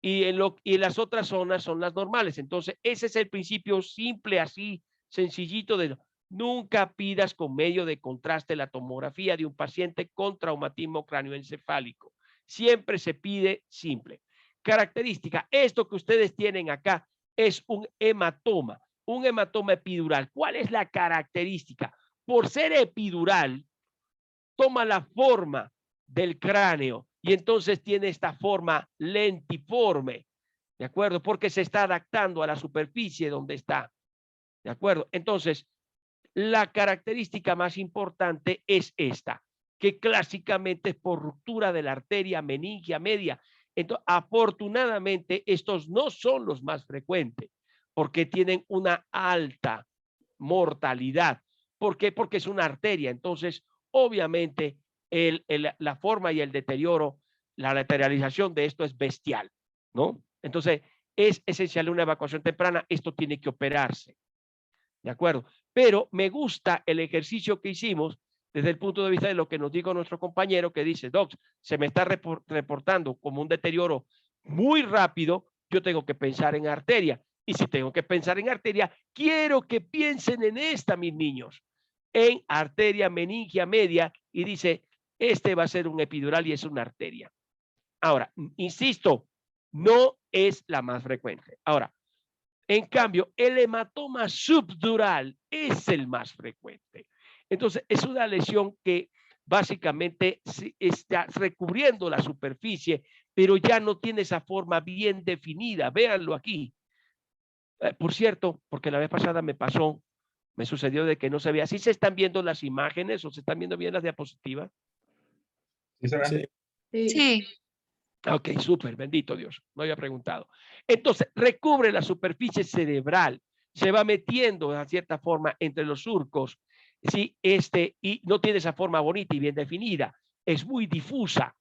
y las otras zonas son las normales. Entonces, ese es el principio simple, así, sencillito de nunca pidas con medio de contraste la tomografía de un paciente con traumatismo cráneoencefálico. Siempre se pide simple. Característica, esto que ustedes tienen acá es un hematoma epidural. ¿Cuál es la característica? Por ser epidural, toma la forma del cráneo y entonces tiene esta forma lentiforme. ¿De acuerdo? Porque se está adaptando a la superficie donde está. ¿De acuerdo? Entonces, la característica más importante es esta, que clásicamente es por ruptura de la arteria meningia media. Entonces, afortunadamente, estos no son los más frecuentes, porque tienen una alta mortalidad. ¿Por qué? Porque es una arteria. Entonces, obviamente, la forma y el deterioro, la lateralización de esto es bestial, ¿no? Entonces, es esencial una evacuación temprana. Esto tiene que operarse. ¿De acuerdo? Pero me gusta el ejercicio que hicimos desde el punto de vista de lo que nos dijo nuestro compañero que dice, Doc, se me está reportando como un deterioro muy rápido, yo tengo que pensar en arteria. Y si tengo que pensar en arteria, quiero que piensen en esta, mis niños, en arteria meningia media, y dice, este va a ser un epidural y es una arteria. Ahora, insisto, no es la más frecuente. Ahora, en cambio, el hematoma subdural es el más frecuente. Entonces, es una lesión que básicamente está recubriendo la superficie, pero ya no tiene esa forma bien definida. Véanlo aquí. Por cierto, porque la vez pasada me sucedió de que no se veía. ¿Sí se están viendo las imágenes o se están viendo bien las diapositivas? ¿Sí se ve? Sí. Sí. Sí, Ok, súper, bendito Dios, no había preguntado. Entonces, recubre la superficie cerebral, se va metiendo de cierta forma entre los surcos, ¿sí? Y no tiene esa forma bonita y bien definida, es muy difusa,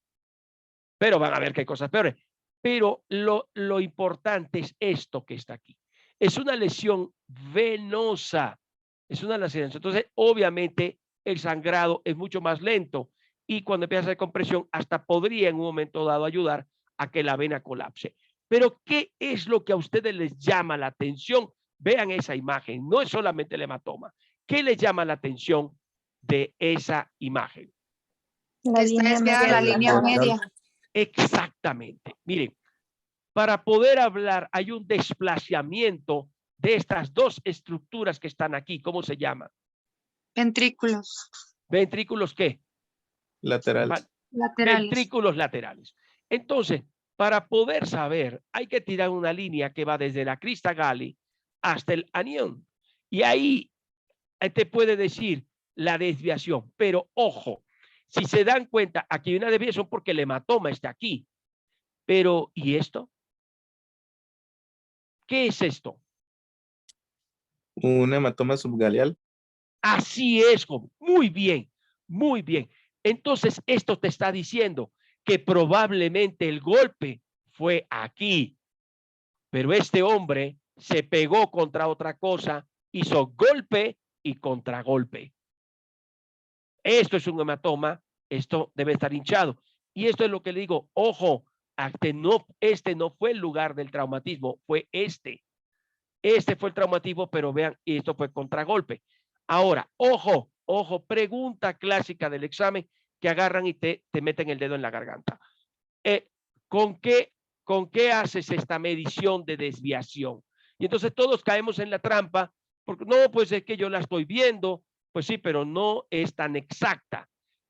pero van a ver que hay cosas peores. Pero lo importante es esto que está aquí. Es una lesión venosa, es una lesión. Entonces, obviamente, el sangrado es mucho más lento y cuando empieza a hacer compresión, hasta podría en un momento dado ayudar a que la vena colapse. Pero, ¿qué es lo que a ustedes les llama la atención? Vean esa imagen, no es solamente el hematoma. ¿Qué les llama la atención de esa imagen? que está desviada la línea media. Exactamente. Miren, para poder hablar hay un desplazamiento de estas dos estructuras que están aquí. ¿Cómo se llama? Ventrículos ¿Ventrículos qué? Laterales. laterales. Ventrículos laterales. Entonces, para poder saber, hay que tirar una línea que va desde la crista Galli hasta el anión. Y ahí te puede decir la desviación. Pero ojo, si se dan cuenta, aquí hay una desviación porque el hematoma está aquí. Pero, ¿y esto? ¿Qué es esto? Un hematoma subgaleal. Así es, joven. Muy bien, muy bien. Entonces, esto te está diciendo que probablemente el golpe fue aquí, pero este hombre se pegó contra otra cosa, hizo golpe y contragolpe. Esto es un hematoma, esto debe estar hinchado. Y esto es lo que le digo, ojo, este no fue el lugar del traumatismo, fue este. Este fue el traumatismo, pero vean, esto fue contragolpe. Ahora, ojo, ojo, pregunta clásica del examen que agarran y te meten el dedo en la garganta. ¿Con qué haces esta medición de desviación? Y entonces todos caemos en la trampa, porque no, pues es que yo la estoy viendo, pues sí, pero no es tan exacta.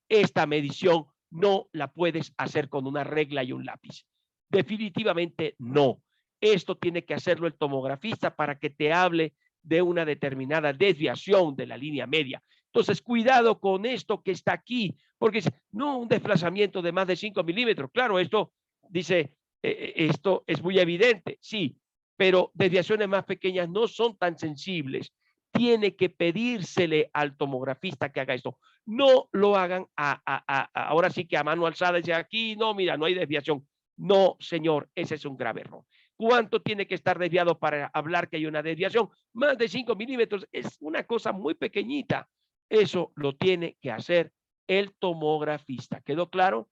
Esta medición no la puedes hacer con una regla y un lápiz. Definitivamente no. Esto tiene que hacerlo el tomografista para que te hable de una determinada desviación de la línea media. Entonces, cuidado con esto que está aquí, porque no un desplazamiento de más de 5 milímetros. Claro, esto dice, esto es muy evidente, sí, pero desviaciones más pequeñas no son tan sensibles. Tiene que pedírsele al tomografista que haga esto. No lo hagan ahora sí que a mano alzada, dice aquí, no, mira, no hay desviación. No, señor, ese es un grave error. ¿Cuánto tiene que estar desviado para hablar que hay una desviación? Más de 5 milímetros es una cosa muy pequeñita. Eso lo tiene que hacer el tomografista. ¿Quedó claro?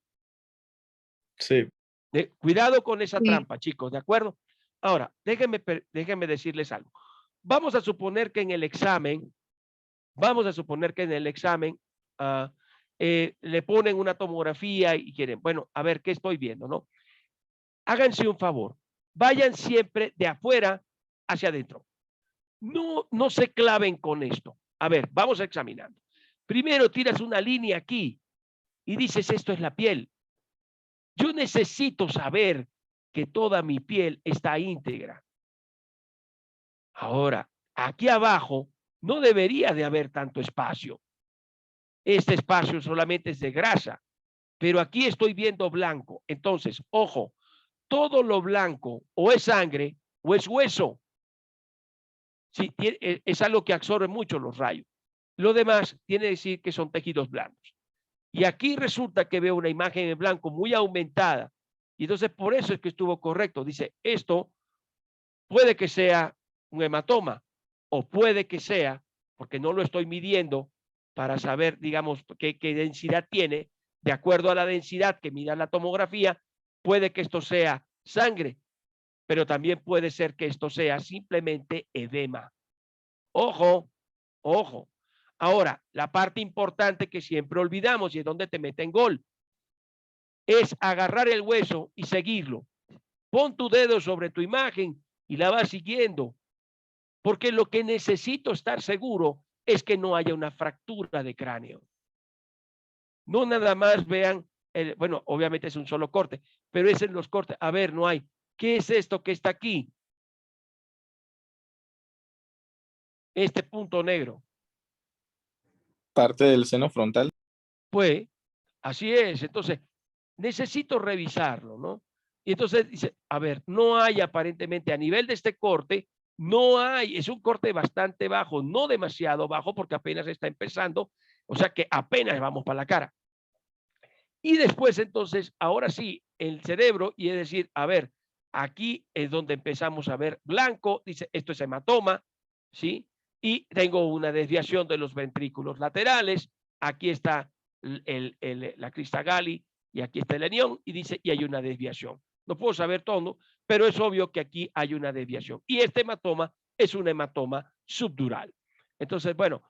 Sí. Cuidado con esa Sí. trampa, chicos, ¿de acuerdo? Ahora, déjenme decirles algo. Vamos a suponer que en el examen, le ponen una tomografía y quieren, bueno, a ver, ¿qué estoy viendo, no? Háganse un favor, vayan siempre de afuera hacia adentro. No se claven con esto. A ver, vamos examinando. Primero tiras una línea aquí y dices, esto es la piel. Yo necesito saber que toda mi piel está íntegra. Ahora, aquí abajo no debería de haber tanto espacio. Este espacio solamente es de grasa, pero aquí estoy viendo blanco. Entonces, ojo, todo lo blanco o es sangre o es hueso. Sí, es algo que absorbe mucho los rayos. Lo demás tiene que decir que son tejidos blancos. Y aquí resulta que veo una imagen en blanco muy aumentada. Y entonces por eso es que estuvo correcto. Dice, esto puede que sea un hematoma o puede que sea, porque no lo estoy midiendo para saber, digamos, qué densidad tiene. De acuerdo a la densidad que mida la tomografía, puede que esto sea sangre, pero también puede ser que esto sea simplemente edema. Ojo, ojo. Ahora, la parte importante que siempre olvidamos y es donde te meten gol, es agarrar el hueso y seguirlo. Pon tu dedo sobre tu imagen y la vas siguiendo, porque lo que necesito estar seguro es que no haya una fractura de cráneo. No nada más vean, bueno, obviamente es un solo corte, pero es en los cortes. A ver, no hay. ¿Qué es esto que está aquí? Este punto negro. Parte del seno frontal. Pues, así es. Entonces, necesito revisarlo, ¿no? Y entonces dice, a ver, no hay aparentemente a nivel de este corte, no hay, es un corte bastante bajo, no demasiado bajo porque apenas está empezando, o sea que apenas vamos para la cara. Y después entonces, ahora sí, el cerebro, y es decir, a ver, aquí es donde empezamos a ver blanco, dice, esto es hematoma, ¿sí? Y tengo una desviación de los ventrículos laterales, aquí está la crista Galli y aquí está el anión, y dice, y hay una desviación. No puedo saber todo, pero es obvio que aquí hay una desviación. Y este hematoma es un hematoma subdural. Entonces, bueno,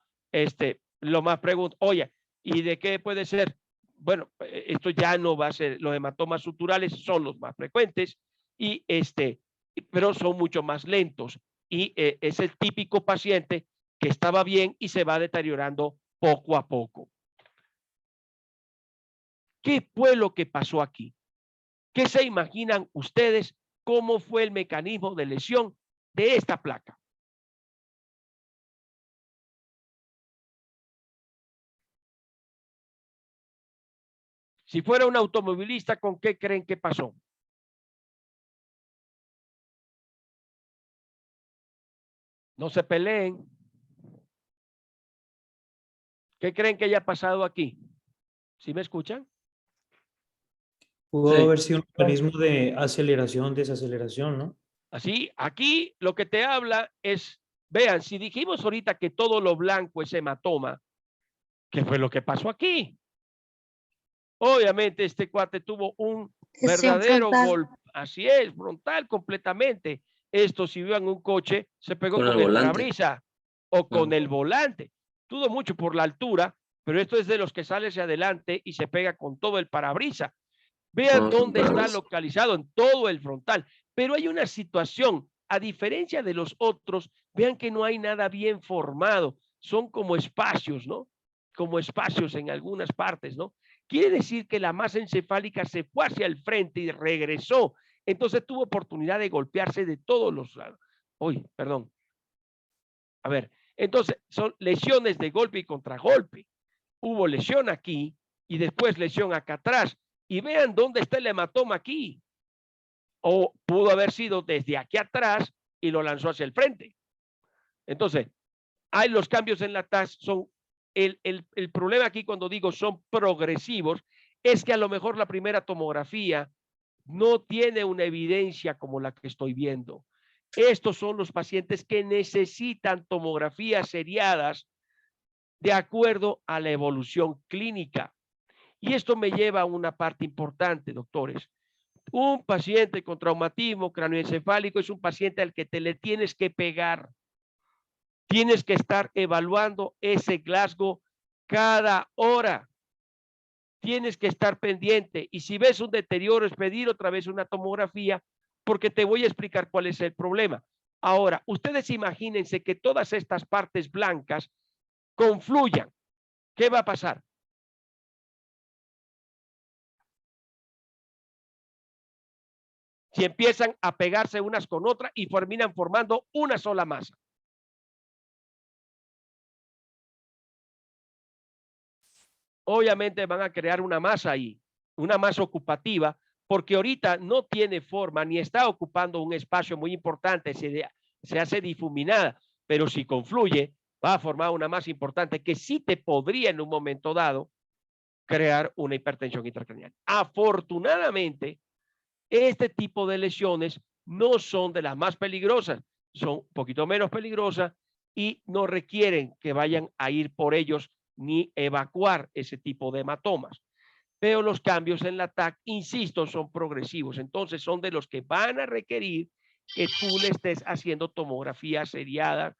lo más pregunto, oye, ¿y de qué puede ser? Bueno, esto ya no va a ser, los hematomas suturales son los más frecuentes y pero son mucho más lentos y es el típico paciente que estaba bien y se va deteriorando poco a poco. ¿Qué fue lo que pasó aquí? ¿Qué se imaginan ustedes? ¿Cómo fue el mecanismo de lesión de esta placa? Si fuera un automovilista, ¿con qué creen que pasó? No se peleen. ¿Qué creen que haya pasado aquí? ¿Sí me escuchan? Pudo Sí. haber sido un mecanismo de aceleración, desaceleración, ¿no? Así, aquí lo que te habla es, vean, si dijimos ahorita que todo lo blanco es hematoma, ¿qué fue lo que pasó aquí? Obviamente este cuate tuvo un Lesión verdadero frontal. golpe, así es, frontal completamente. Esto si iba en un coche, se pegó Con con el el volante. parabrisas o con Ah. el volante. Dudo mucho por la altura, pero esto es de los que sale hacia adelante y se pega con todo el parabrisas. Vean No, dónde está parabrisas. localizado en todo el frontal. Pero hay una situación, a diferencia de los otros, vean que no hay nada bien formado. Son como espacios, ¿no? Como espacios en algunas partes, ¿no? Quiere decir que la masa encefálica se fue hacia el frente y regresó. Entonces tuvo oportunidad de golpearse de todos los lados. Uy, perdón. A ver, entonces son lesiones de golpe y contragolpe. Hubo lesión aquí y después lesión acá atrás. Y vean dónde está el hematoma aquí. O pudo haber sido desde aquí atrás y lo lanzó hacia el frente. Entonces, hay los cambios en la TAS, son el problema aquí cuando digo son progresivos, es que a lo mejor la primera tomografía no tiene una evidencia como la que estoy viendo. Estos son los pacientes que necesitan tomografías seriadas de acuerdo a la evolución clínica. Y esto me lleva a una parte importante, doctores. Un paciente con traumatismo cráneoencefálico es un paciente al que te le tienes que pegar. Tienes que estar evaluando ese Glasgow cada hora. Tienes que estar pendiente. Y si ves un deterioro, es pedir otra vez una tomografía, porque te voy a explicar cuál es el problema. Ahora, ustedes imagínense que todas estas partes blancas confluyan. ¿Qué va a pasar? si empiezan a pegarse unas con otras y terminan formando una sola masa. Obviamente van a crear una masa ahí, una masa ocupativa, porque ahorita no tiene forma ni está ocupando un espacio muy importante, se hace difuminada, pero si confluye va a formar una masa importante que sí te podría en un momento dado crear una hipertensión intracraneal. Afortunadamente, este tipo de lesiones no son de las más peligrosas, son un poquito menos peligrosas y no requieren que vayan a ir por ellos ni evacuar ese tipo de hematomas. Pero los cambios en la TAC, insisto, son progresivos. Entonces son de los que van a requerir que tú le estés haciendo tomografía seriada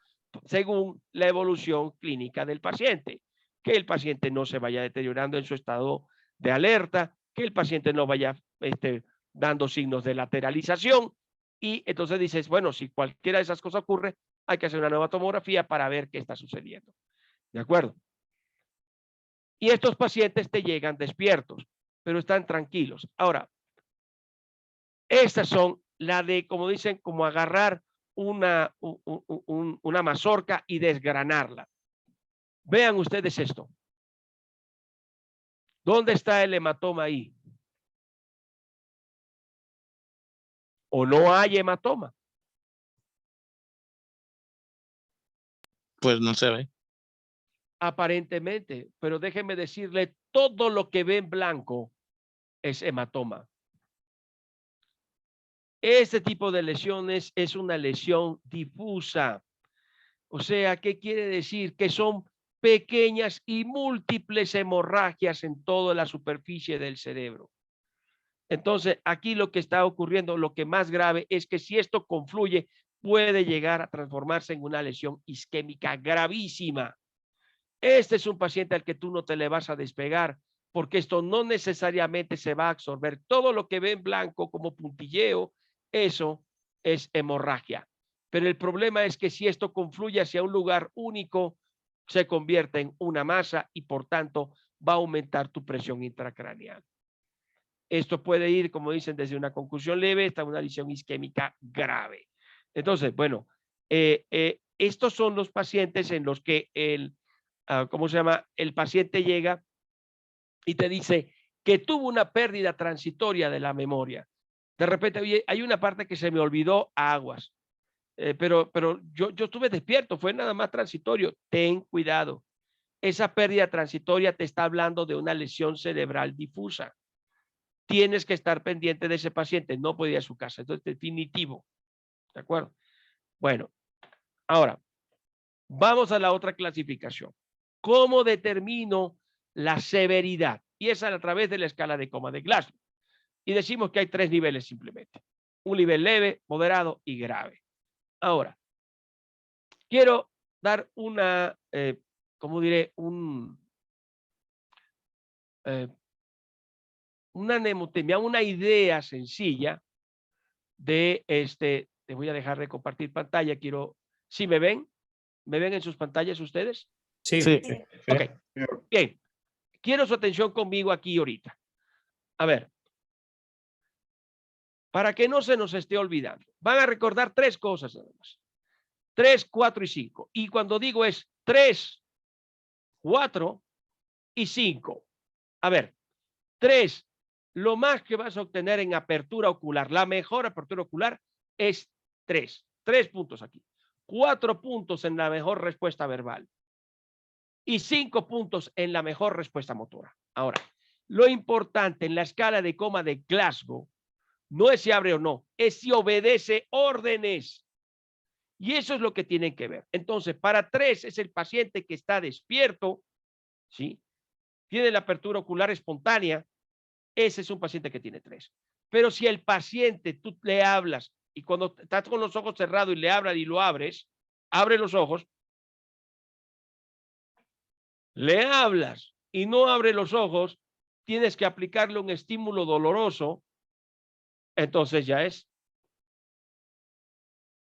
según la evolución clínica del paciente. Que el paciente no se vaya deteriorando en su estado de alerta, que el paciente no vaya dando signos de lateralización. Y entonces dices, bueno, si cualquiera de esas cosas ocurre, hay que hacer una nueva tomografía para ver qué está sucediendo. ¿De acuerdo? Y estos pacientes te llegan despiertos, pero están tranquilos. Ahora, estas son la de, como dicen, como agarrar una mazorca y desgranarla. Vean ustedes esto. ¿Dónde está el hematoma ahí? ¿O no hay hematoma? Pues no se ve. Aparentemente, pero déjenme decirle, todo lo que ve en blanco es hematoma. Este tipo de lesiones es una lesión difusa. O sea, ¿qué quiere decir? Que son pequeñas y múltiples hemorragias en toda la superficie del cerebro. Entonces, aquí lo que está ocurriendo, lo que más grave es que si esto confluye, puede llegar a transformarse en una lesión isquémica gravísima. Este es un paciente al que tú no te le vas a despegar, porque esto no necesariamente se va a absorber. Todo lo que ve en blanco como puntilleo, eso es hemorragia. Pero el problema es que si esto confluye hacia un lugar único, se convierte en una masa y por tanto va a aumentar tu presión intracraneal. Esto puede ir, como dicen, desde una concusión leve hasta una lesión isquémica grave. Entonces, bueno, estos son los pacientes en los que ¿cómo se llama? El paciente llega y te dice que tuvo una pérdida transitoria de la memoria. De repente, oye, hay una parte que se me olvidó aguas, pero yo estuve despierto, fue nada más transitorio. Ten cuidado. Esa pérdida transitoria te está hablando de una lesión cerebral difusa. Tienes que estar pendiente de ese paciente, no puede ir a su casa. Entonces, definitivo. ¿De acuerdo? Bueno, ahora, vamos a la otra clasificación. ¿Cómo determino la severidad? Y esa es a través de la escala de coma de Glasgow. Y decimos que hay 3 niveles simplemente. Un nivel leve, moderado y grave. Ahora, quiero dar una, ¿cómo diré? Una mnemotemia, una idea sencilla de te voy a dejar de compartir pantalla. ¿Sí me ven? ¿Me ven en sus pantallas ustedes? Sí. Ok, bien. Quiero su atención conmigo aquí ahorita. A ver, para que no se nos esté olvidando, van a recordar 3 cosas nada más. 3, 4 y 5. Y cuando digo es 3, 4 y 5. A ver, 3, lo más que vas a obtener en apertura ocular, la mejor apertura ocular es 3. 3 puntos aquí. 4 puntos en la mejor respuesta verbal. Y 5 puntos en la mejor respuesta motora. Ahora, lo importante en la escala de coma de Glasgow no es si abre o no, es si obedece órdenes. Y eso es lo que tienen que ver. Entonces, para 3 es el paciente que está despierto, ¿sí? Tiene la apertura ocular espontánea. Ese es un paciente que tiene 3. Pero si el paciente tú le hablas y cuando estás con los ojos cerrados y le hablas y lo abres, abre los ojos, le hablas y no abre los ojos, tienes que aplicarle un estímulo doloroso, entonces ya es.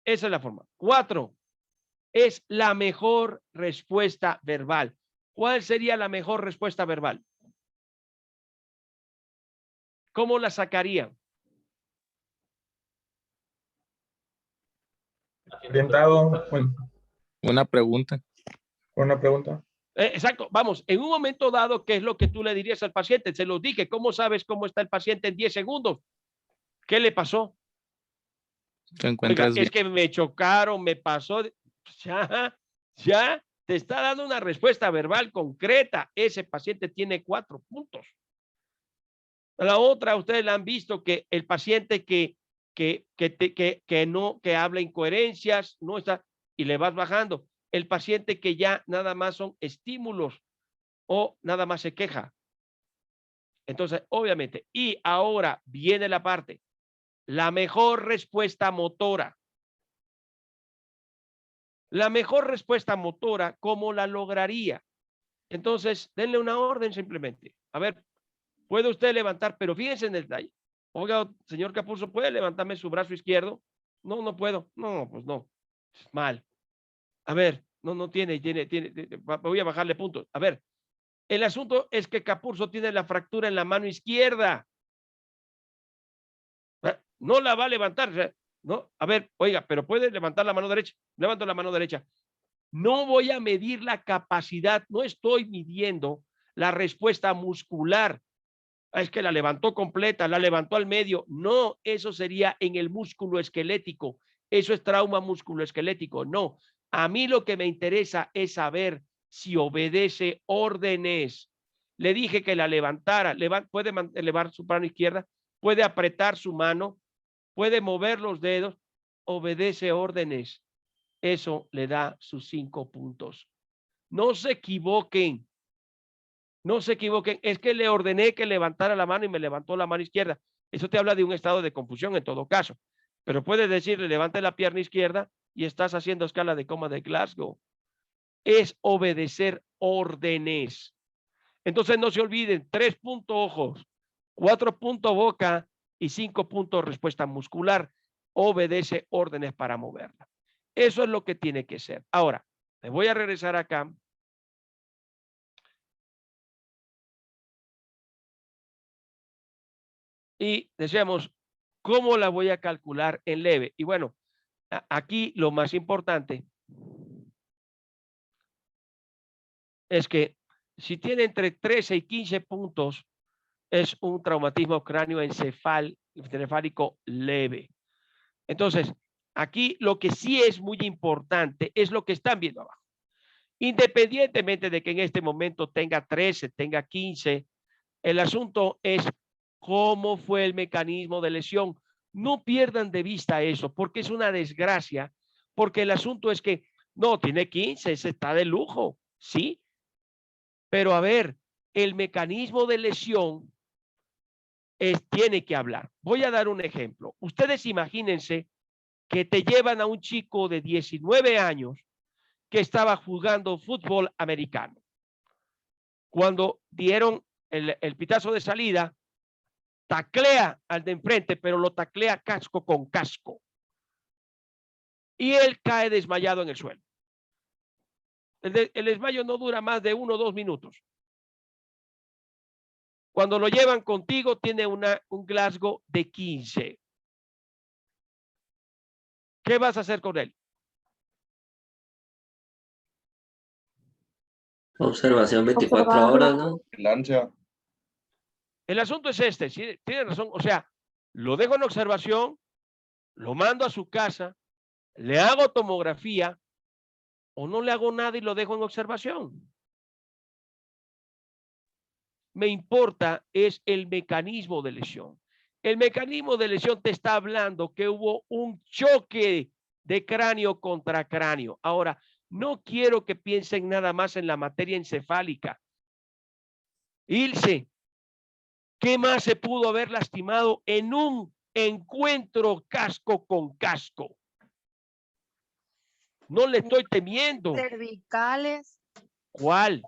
Esa es la forma. 4 es la mejor respuesta verbal. ¿Cuál sería la mejor respuesta verbal? ¿Cómo la sacarían? orientado, bueno, Una pregunta. una pregunta. Exacto, vamos, en un momento dado, ¿qué es lo que tú le dirías al paciente? Se lo dije, ¿cómo sabes cómo está el paciente en 10 segundos? ¿Qué le pasó? Te Oiga, encuentras bien. es que me chocaron, me pasó. Ya te está dando una respuesta verbal concreta. Ese paciente tiene 4 puntos. La otra, ustedes la han visto que el paciente que habla incoherencias, no está, y le vas bajando. El paciente que ya nada más son estímulos o nada más se queja. Entonces, obviamente, y ahora viene la parte, la mejor respuesta motora. La mejor respuesta motora, ¿cómo la lograría? Entonces, denle una orden simplemente. A ver, puede usted levantar, pero fíjense en el detalle. Oiga, señor Capurso, ¿puede levantarme su brazo izquierdo? No, no puedo. No, pues no. Mal. A ver, no tiene, voy a bajarle puntos. A ver, el asunto es que Capurso tiene la fractura en la mano izquierda. No la va a levantar. No, a ver, oiga, pero puede levantar la mano derecha. Levanto la mano derecha. No voy a medir la capacidad, no estoy midiendo la respuesta muscular. Es que la levantó completa, la levantó al medio. No, eso sería en el músculo esquelético. Eso es trauma musculoesquelético. No, a mí lo que me interesa es saber si obedece órdenes. Le dije que la levantara, puede elevar su mano izquierda, puede apretar su mano, puede mover los dedos, obedece órdenes. Eso le da sus 5 puntos. No se equivoquen. No se equivoquen. Es que le ordené que levantara la mano y me levantó la mano izquierda. Eso te habla de un estado de confusión en todo caso. Pero puedes decirle, levante la pierna izquierda y estás haciendo escala de coma de Glasgow. Es obedecer órdenes. Entonces no se olviden, 3 puntos ojos, 4 puntos boca y 5 puntos respuesta muscular. Obedece órdenes para moverla. Eso es lo que tiene que ser. Ahora, me voy a regresar acá. Y decíamos, ¿cómo la voy a calcular en leve? Y bueno, aquí lo más importante es que si tiene entre 13 y 15 puntos, es un traumatismo craneoencefálico leve. Entonces, aquí lo que sí es muy importante es lo que están viendo abajo. Independientemente de que en este momento tenga 13, tenga 15, el asunto es cómo fue el mecanismo de lesión. No pierdan de vista eso, porque es una desgracia, porque el asunto es que no, tiene 15, se está de lujo, ¿sí? Pero a ver, el mecanismo de lesión tiene que hablar. Voy a dar un ejemplo. Ustedes imagínense que te llevan a un chico de 19 años que estaba jugando fútbol americano. Cuando dieron el pitazo de salida, taclea al de enfrente, pero lo taclea casco con casco. Y él cae desmayado en el suelo. El desmayo no dura más de 1 o 2 minutos. Cuando lo llevan contigo, tiene un Glasgow de 15. ¿Qué vas a hacer con él? Observación 24 horas, ¿no? Lancha. El asunto es este, ¿sí? Tiene razón. O sea, lo dejo en observación, lo mando a su casa, le hago tomografía o no le hago nada y lo dejo en observación. Me importa es el mecanismo de lesión. El mecanismo de lesión te está hablando que hubo un choque de cráneo contra cráneo. Ahora, no quiero que piensen nada más en la materia encefálica. Ilse, ¿qué más se pudo haber lastimado en un encuentro casco con casco? No le estoy temiendo. Cervicales. ¿Cuál?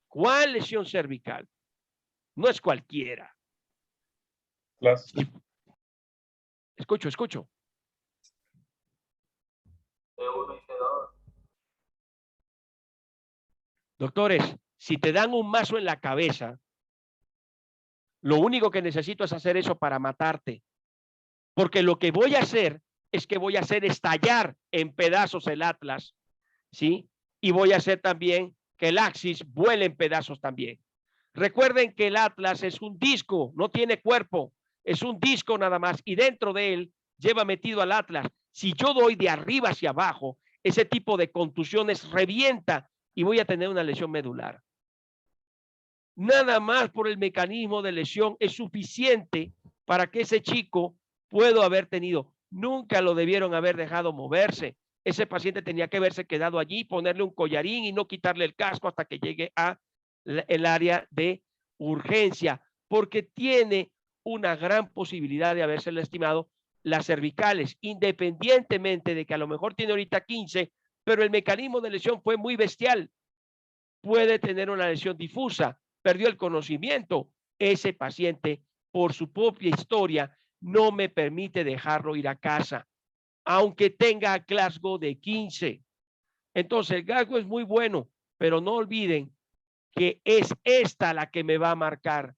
¿Cuál lesión cervical? No es cualquiera. Escucho. C1 y C2. Doctores, si te dan un mazo en la cabeza, Lo único que necesito es hacer eso para matarte. Porque lo que voy a hacer es que voy a hacer estallar en pedazos el Atlas, ¿sí? Y voy a hacer también que el Axis vuele en pedazos también. Recuerden que el Atlas es un disco, no tiene cuerpo, es un disco nada más y dentro de él lleva metido al Atlas. Si yo doy de arriba hacia abajo, ese tipo de contusiones revienta y voy a tener una lesión medular. Nada más por el mecanismo de lesión es suficiente para que ese chico pueda haber tenido. Nunca lo debieron haber dejado moverse. Ese paciente tenía que haberse quedado allí, ponerle un collarín y no quitarle el casco hasta que llegue a el área de urgencia, porque tiene una gran posibilidad de haberse lastimado las cervicales, independientemente de que a lo mejor tiene ahorita 15, pero el mecanismo de lesión fue muy bestial. Puede tener una lesión difusa, perdió el conocimiento. Ese paciente, por su propia historia, no me permite dejarlo ir a casa, aunque tenga Glasgow de 15. Entonces, el Glasgow es muy bueno, pero no olviden que es esta la que me va a marcar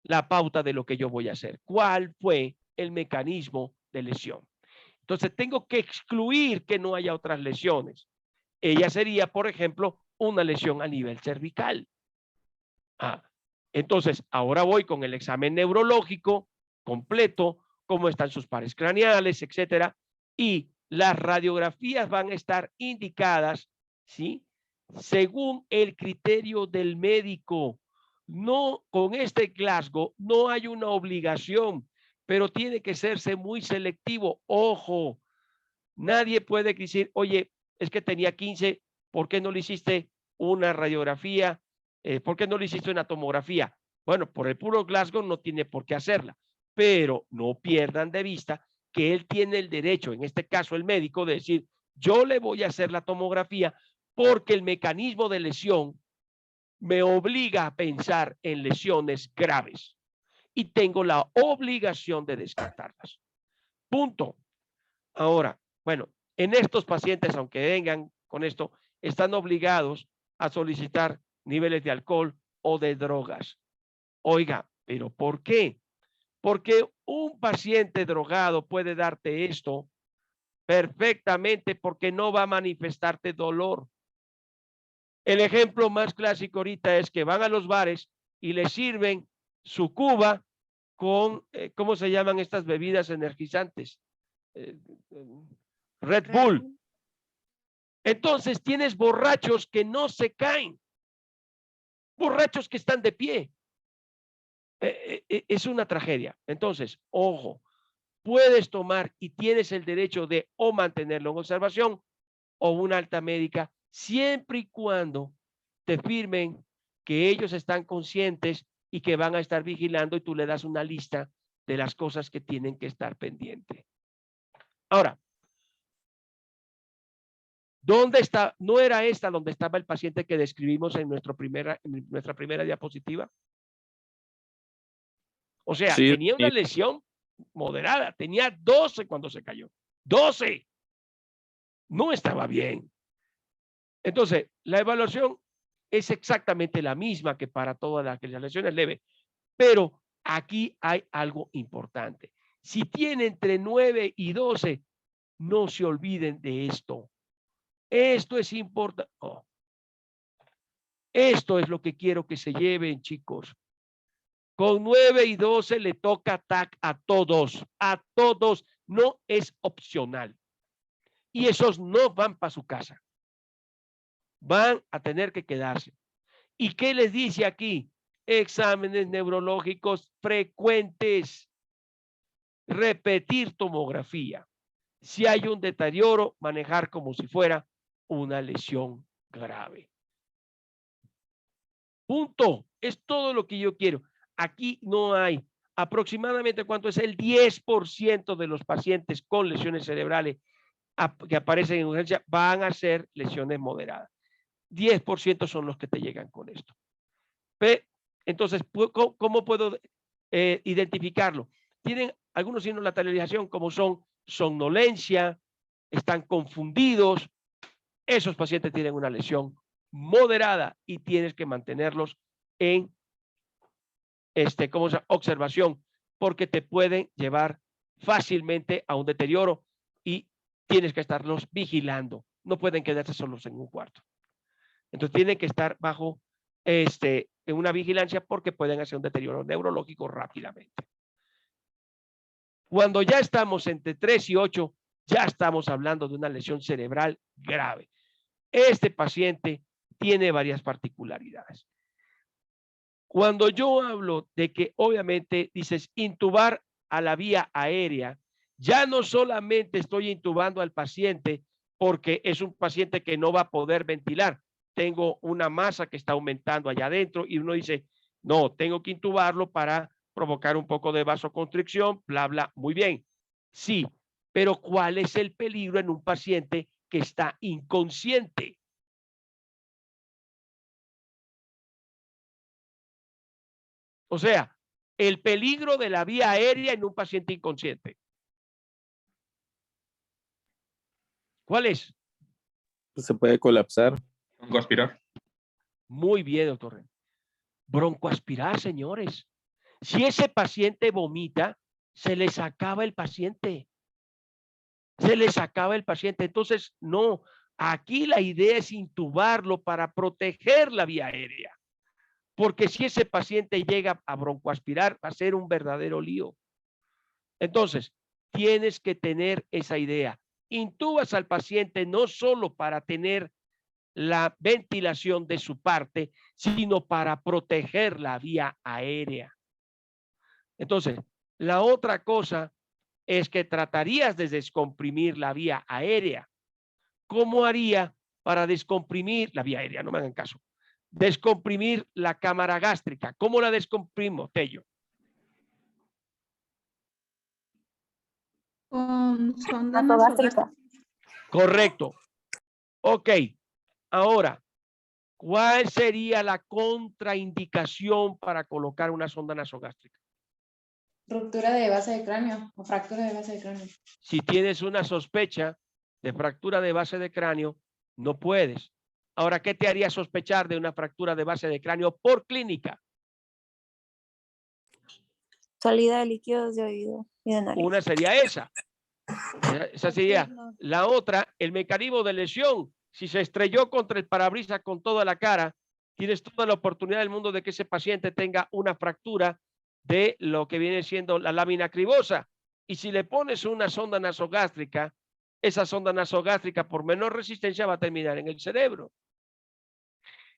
la pauta de lo que yo voy a hacer. ¿Cuál fue el mecanismo de lesión? Entonces, tengo que excluir que no haya otras lesiones. Ella sería, por ejemplo, una lesión a nivel cervical. Entonces, ahora voy con el examen neurológico completo, cómo están sus pares craneales, etcétera, y las radiografías van a estar indicadas, ¿sí?, según el criterio del médico. No, con este Glasgow no hay una obligación, pero tiene que serse muy selectivo. Ojo, nadie puede decir, oye, es que tenía 15, ¿por qué no le hiciste una radiografía? ¿Por qué no le hiciste una tomografía? Bueno, por el puro Glasgow no tiene por qué hacerla, pero no pierdan de vista que él tiene el derecho, en este caso el médico, de decir, yo le voy a hacer la tomografía porque el mecanismo de lesión me obliga a pensar en lesiones graves y tengo la obligación de descartarlas. Punto. Ahora, bueno, en estos pacientes, aunque vengan con esto, están obligados a solicitar niveles de alcohol o de drogas. Oiga, ¿pero por qué? Porque un paciente drogado puede darte esto perfectamente porque no va a manifestarte dolor. El ejemplo más clásico ahorita es que van a los bares y les sirven su cuba con, ¿cómo se llaman estas bebidas energizantes? Red Bull. Entonces tienes borrachos que no se caen, borrachos que están de pie. Es una tragedia. Entonces, ojo, puedes tomar y tienes el derecho de o mantenerlo en observación o una alta médica, siempre y cuando te firmen que ellos están conscientes y que van a estar vigilando y tú le das una lista de las cosas que tienen que estar pendientes. Ahora, ¿dónde está? ¿No era esta donde estaba el paciente que describimos en nuestra primera diapositiva? O sea, Sí, tenía una sí. lesión moderada, tenía 12 cuando se cayó. 12. No estaba bien. Entonces, la evaluación es exactamente la misma que para todas las lesiones leves, pero aquí hay algo importante. Si tiene entre 9 y 12, no se olviden de esto. Esto es importante. Oh. Esto es lo que quiero que se lleven, chicos. Con 9 y 12 le toca TAC a todos, no es opcional. Y esos no van para su casa. Van a tener que quedarse. ¿Y qué les dice aquí? Exámenes neurológicos frecuentes. Repetir tomografía. Si hay un deterioro, manejar como si fuera una lesión grave. Punto. Es todo lo que yo quiero. Aquí no hay aproximadamente cuánto es el 10% de los pacientes con lesiones cerebrales que aparecen en urgencia van a ser lesiones moderadas. 10% son los que te llegan con esto. Entonces, ¿cómo puedo identificarlo? Tienen algunos signos de lateralización como son somnolencia, están confundidos. Esos pacientes tienen una lesión moderada y tienes que mantenerlos en ¿cómo se llama? Observación, porque te pueden llevar fácilmente a un deterioro y tienes que estarlos vigilando. No pueden quedarse solos en un cuarto. Entonces tienen que estar bajo en una vigilancia porque pueden hacer un deterioro neurológico rápidamente. Cuando ya estamos entre 3 y 8, ya estamos hablando de una lesión cerebral grave. Este paciente tiene varias particularidades. Cuando yo hablo de que obviamente dices intubar a la vía aérea, ya no solamente estoy intubando al paciente porque es un paciente que no va a poder ventilar. Tengo una masa que está aumentando allá adentro y uno dice, no, tengo que intubarlo para provocar un poco de vasoconstricción, bla, bla, muy bien. Sí, pero ¿cuál es el peligro en un paciente que está inconsciente? O sea, el peligro de la vía aérea en un paciente inconsciente. ¿Cuál es? Se puede colapsar. Broncoaspirar. Muy bien, doctor. Broncoaspirar, señores. Si ese paciente vomita, se les acaba el paciente. Se les acaba el paciente. Entonces, no. Aquí la idea es intubarlo para proteger la vía aérea. Porque si ese paciente llega a broncoaspirar, va a ser un verdadero lío. Entonces, tienes que tener esa idea. Intubas al paciente no solo para tener la ventilación de su parte, sino para proteger la vía aérea. Entonces, la otra cosa es que tratarías de descomprimir la vía aérea. ¿Cómo haría para descomprimir la vía aérea? No me hagan caso. Descomprimir la cámara gástrica. ¿Cómo la descomprimo, Tello? Con sonda Nasogástrica. Correcto. Ok. Ahora, ¿cuál sería la contraindicación para colocar una sonda nasogástrica? Ruptura de base de cráneo o fractura de base de cráneo. Si tienes una sospecha de fractura de base de cráneo, no puedes. Ahora, ¿qué te haría sospechar de una fractura de base de cráneo por clínica? Salida de líquidos de oído y de nariz. Una sería esa. Esa sería la otra, el mecanismo de lesión. Si se estrelló contra el parabrisas con toda la cara, tienes toda la oportunidad del mundo de que ese paciente tenga una fractura de lo que viene siendo la lámina cribosa. Y si le pones una sonda nasogástrica, esa sonda nasogástrica por menor resistencia va a terminar en el cerebro.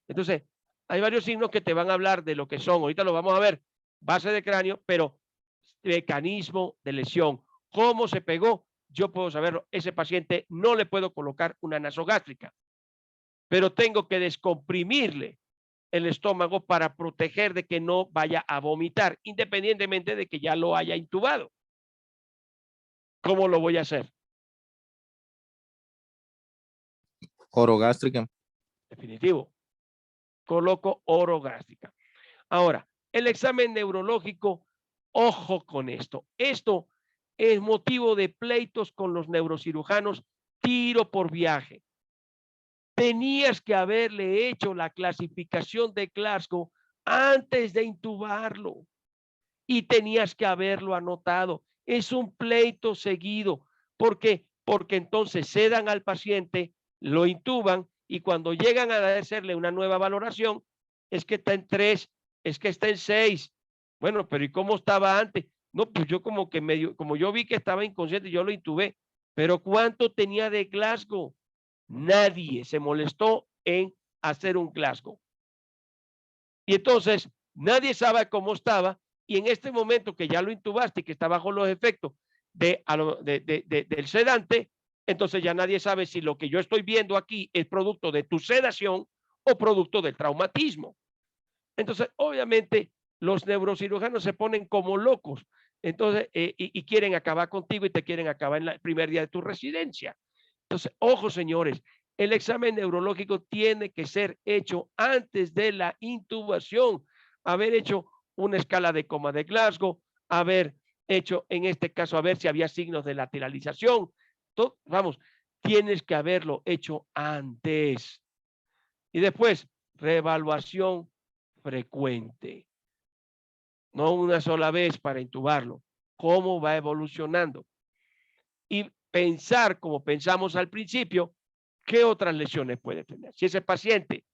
Entonces, hay varios signos que te van a hablar de lo que son. Ahorita lo vamos a ver, base de cráneo, pero mecanismo de lesión. ¿Cómo se pegó? Yo puedo saberlo. Ese paciente no le puedo colocar una nasogástrica, pero tengo que descomprimirle el estómago para proteger de que no vaya a vomitar, independientemente de que ya lo haya intubado. ¿Cómo lo voy a hacer? Orogástrica. Definitivo. Coloco orogástrica. Ahora, el examen neurológico, ojo con esto. Esto es motivo de pleitos con los neurocirujanos, tiro por viaje. Tenías que haberle hecho la clasificación de Glasgow antes de intubarlo y tenías que haberlo anotado. Es un pleito seguido. ¿Por qué? Porque entonces sedan al paciente, lo intuban y cuando llegan a hacerle una nueva valoración, es que está en 3, es que está en 6. Bueno, pero ¿y cómo estaba antes? No, pues yo como que medio, como yo vi que estaba inconsciente, yo lo intubé. Pero ¿cuánto tenía de Glasgow? Nadie se molestó en hacer un Glasgow. Y entonces nadie sabe cómo estaba y en este momento que ya lo intubaste y que está bajo los efectos del sedante, entonces ya nadie sabe si lo que yo estoy viendo aquí es producto de tu sedación o producto del traumatismo. Entonces, obviamente, los neurocirujanos se ponen como locos entonces, y quieren acabar contigo y te quieren acabar en el primer día de tu residencia. Entonces, ojo, señores, el examen neurológico tiene que ser hecho antes de la intubación. Haber hecho una escala de coma de Glasgow, haber hecho, en este caso, a ver si había signos de lateralización. Todo, vamos, tienes que haberlo hecho antes. Y después, reevaluación frecuente. no una sola vez para intubarlo, cómo va evolucionando. Y pensar, como pensamos al principio, qué otras lesiones puede tener. Si ese paciente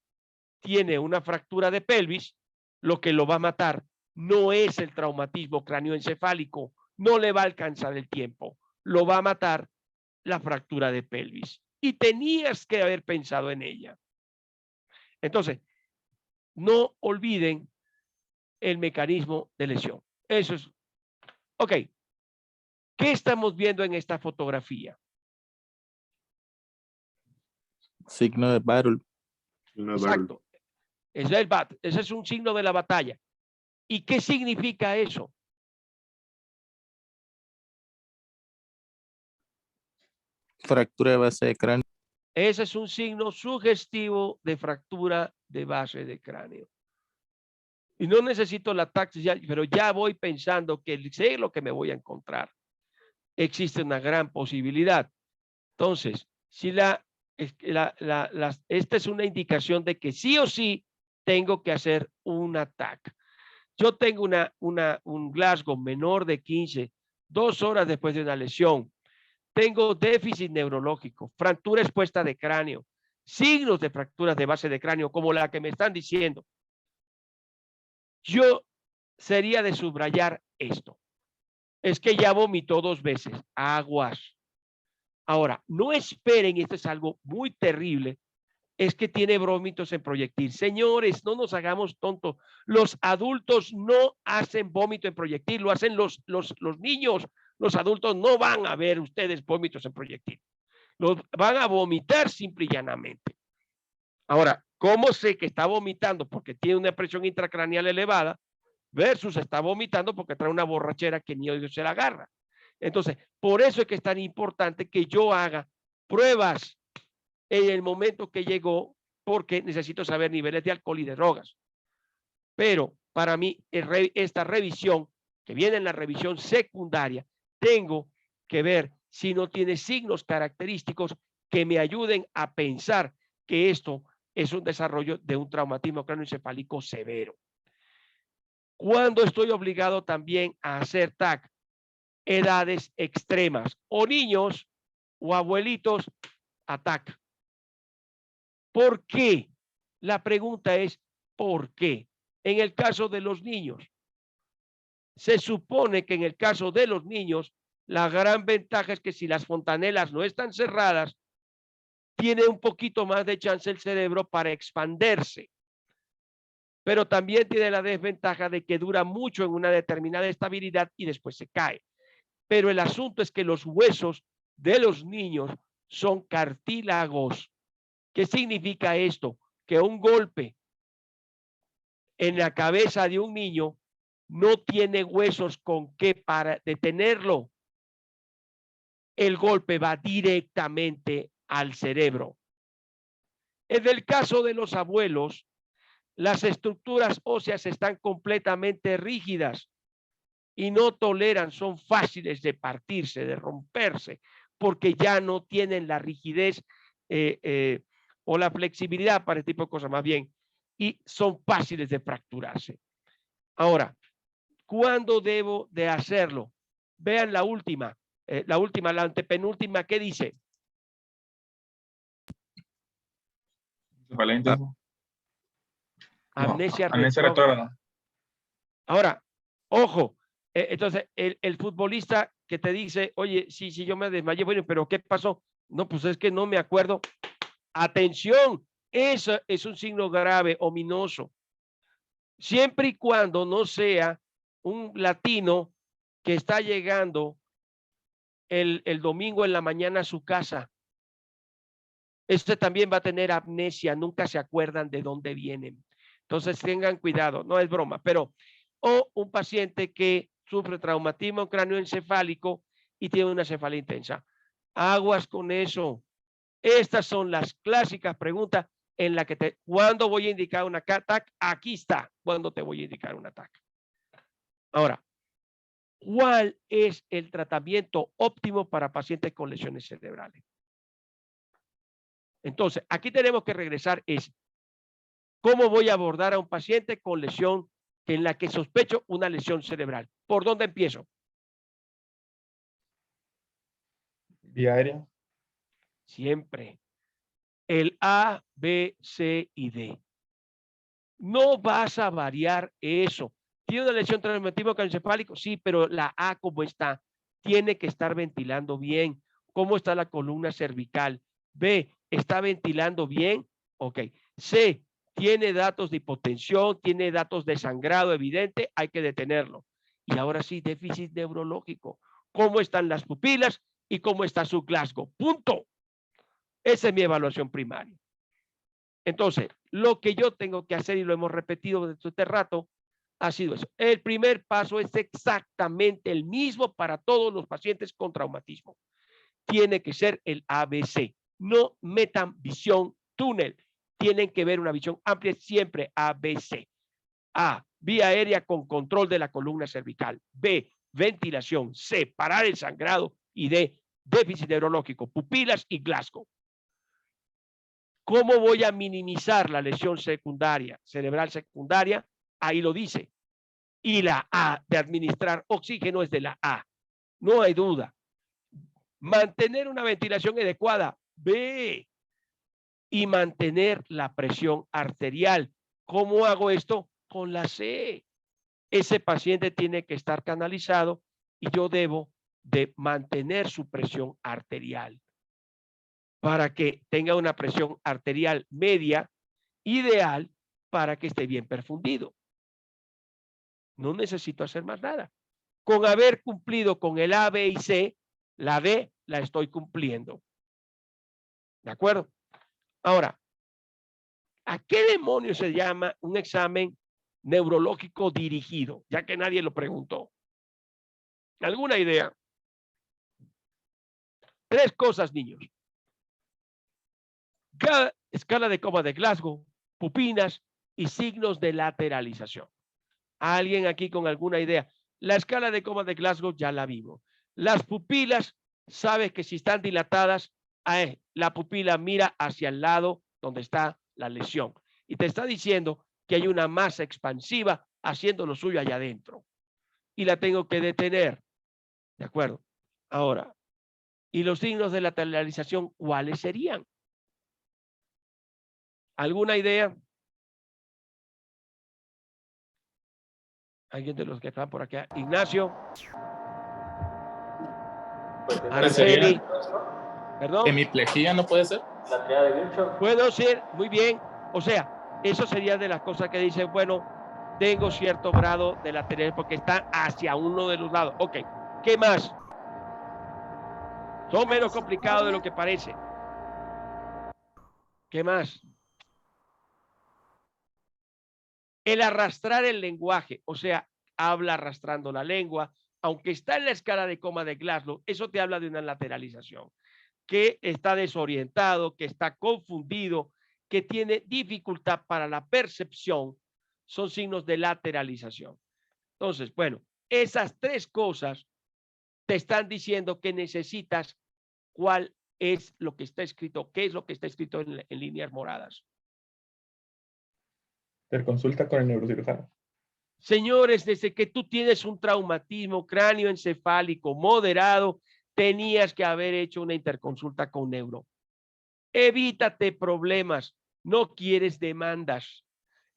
tiene una fractura de pelvis, lo que lo va a matar no es el traumatismo cráneoencefálico, no le va a alcanzar el tiempo, lo va a matar la fractura de pelvis. Y tenías que haber pensado en ella. Entonces, no olviden el mecanismo de lesión. Eso es. Ok. ¿Qué estamos viendo en esta fotografía? Signo de battle. Exacto. Ese es un signo de la batalla. ¿Y qué significa eso? Fractura de base de cráneo. Ese es un signo sugestivo de fractura de base de cráneo. Y no necesito la taxis, pero ya voy pensando que sé lo que me voy a encontrar. Existe una gran posibilidad. Entonces, si esta es una indicación de que sí o sí tengo que hacer un ataque. Yo tengo un Glasgow menor de 15, 2 horas después de una lesión. Tengo déficit neurológico, fractura expuesta de cráneo, signos de fracturas de base de cráneo, como la que me están diciendo. Yo sería de subrayar esto. Es que ya vomitó 2 veces. Aguas. Ahora, no esperen, esto es algo muy terrible, es que tiene vómitos en proyectil. Señores, no nos hagamos tontos. Los adultos no hacen vómito en proyectil, lo hacen los niños. Los adultos no van a ver ustedes vómitos en proyectil. Los van a vomitar simple y llanamente. Ahora, ¿cómo sé que está vomitando porque tiene una presión intracraneal elevada versus está vomitando porque trae una borrachera que ni hoy se la agarra? Entonces, por eso es que es tan importante que yo haga pruebas en el momento que llegó, porque necesito saber niveles de alcohol y de drogas. Pero para mí, esta revisión, que viene en la revisión secundaria, tengo que ver si no tiene signos característicos que me ayuden a pensar que esto es un desarrollo de un traumatismo cráneoencefálico severo. Cuando estoy obligado también a hacer TAC, edades extremas, o niños o abuelitos, TAC. ¿Por qué? La pregunta es, ¿por qué? En el caso de los niños, se supone que en el caso de los niños, la gran ventaja es que si las fontanelas no están cerradas, tiene un poquito más de chance el cerebro para expandirse. Pero también tiene la desventaja de que dura mucho en una determinada estabilidad y después se cae. Pero el asunto es que los huesos de los niños son cartílagos. ¿Qué significa esto? Que un golpe en la cabeza de un niño no tiene huesos con qué para detenerlo. El golpe va directamente al cerebro. En el caso de los abuelos, las estructuras óseas están completamente rígidas y no toleran, son fáciles de partirse, de romperse, porque ya no tienen la rigidez o la flexibilidad para este tipo de cosas, más bien, y son fáciles de fracturarse. Ahora, ¿cuándo debo de hacerlo? Vean la última, la antepenúltima, ¿qué dice? Amnesia retrógrada. Ahora, ojo, entonces el futbolista que te dice, oye, sí, yo me desmayé, bueno, pero ¿qué pasó? No, pues es que no me acuerdo. Atención, eso es un signo grave, ominoso. Siempre y cuando no sea un latino que está llegando el domingo en la mañana a su casa. Este también va a tener amnesia, nunca se acuerdan de dónde vienen. Entonces tengan cuidado, no es broma, pero o un paciente que sufre traumatismo cráneoencefálico y tiene una cefalea intensa. Aguas con eso. Estas son las clásicas preguntas en la que ¿cuándo voy a indicar un ataque? Aquí está, ¿cuándo te voy a indicar un ataque? Ahora, ¿cuál es el tratamiento óptimo para pacientes con lesiones cerebrales? Entonces, aquí tenemos que regresar es ¿cómo voy a abordar a un paciente con lesión que en la que sospecho una lesión cerebral. ¿Por dónde empiezo? Vía aérea. Siempre. El A, B, C y D. No vas a variar eso. ¿Tiene una lesión traumatismo craneoencefálico? Sí, pero la A, ¿cómo está? Tiene que estar ventilando bien. ¿Cómo está la columna cervical? B, ¿está ventilando bien? Ok. C, tiene datos de hipotensión, tiene datos de sangrado evidente, hay que detenerlo. Y ahora sí, déficit neurológico. ¿Cómo están las pupilas y cómo está su Glasgow? Punto. Esa es mi evaluación primaria. Entonces, lo que yo tengo que hacer, y lo hemos repetido desde este rato, ha sido eso. El primer paso es exactamente el mismo para todos los pacientes con traumatismo. Tiene que ser el ABC. No metan visión túnel. Tienen que ver una visión amplia, siempre ABC. A, vía aérea con control de la columna cervical. B, ventilación. C, parar el sangrado. Y D, déficit neurológico, pupilas y Glasgow. ¿Cómo voy a minimizar la lesión secundaria, cerebral secundaria? Ahí lo dice. Y la A de administrar oxígeno es de la A. No hay duda. Mantener una ventilación adecuada. B. Y mantener la presión arterial. ¿Cómo hago esto? Con la C. Ese paciente tiene que estar canalizado y yo debo de mantener su presión arterial para que tenga una presión arterial media, ideal para que esté bien perfundido. No necesito hacer más nada. Con haber cumplido con el A, B y C, la D la estoy cumpliendo. ¿De acuerdo? Ahora, ¿a qué demonios se llama un examen neurológico dirigido? Ya que nadie lo preguntó. ¿Alguna idea? 3 cosas, niños. Escala de Coma de Glasgow, pupilas y signos de lateralización. ¿Alguien aquí con alguna idea? La escala de Coma de Glasgow ya la vimos. Las pupilas, sabes que si están dilatadas, la pupila mira hacia el lado donde está la lesión. Y te está diciendo que hay una masa expansiva haciendo lo suyo allá adentro. Y la tengo que detener. ¿De acuerdo? Ahora, ¿y los signos de lateralización cuáles serían? ¿Alguna idea? ¿Alguien de los que están por acá? Ignacio. Pues Araceli. ¿no? ¿Perdón? Hemiplejía, ¿no puede ser? La triada de Virchow. Puedo ser, muy bien. O sea, eso sería de las cosas que dice, bueno, tengo cierto grado de lateralidad porque está hacia uno de los lados. Ok, ¿qué más? Son menos complicados de lo que parece. ¿Qué más? El arrastrar el lenguaje, o sea, habla arrastrando la lengua, aunque está en la escala de Coma de Glasgow, eso te habla de una lateralización, que está desorientado, que está confundido, que tiene dificultad para la percepción, son signos de lateralización. Entonces, bueno, esas 3 cosas te están diciendo que necesitas cuál es lo que está escrito, qué es lo que está escrito en líneas moradas. Consulta con el neurocirujano. Señores, desde que tú tienes un traumatismo cráneoencefálico moderado, tenías que haber hecho una interconsulta con neuro. Evítate problemas, no quieres demandas.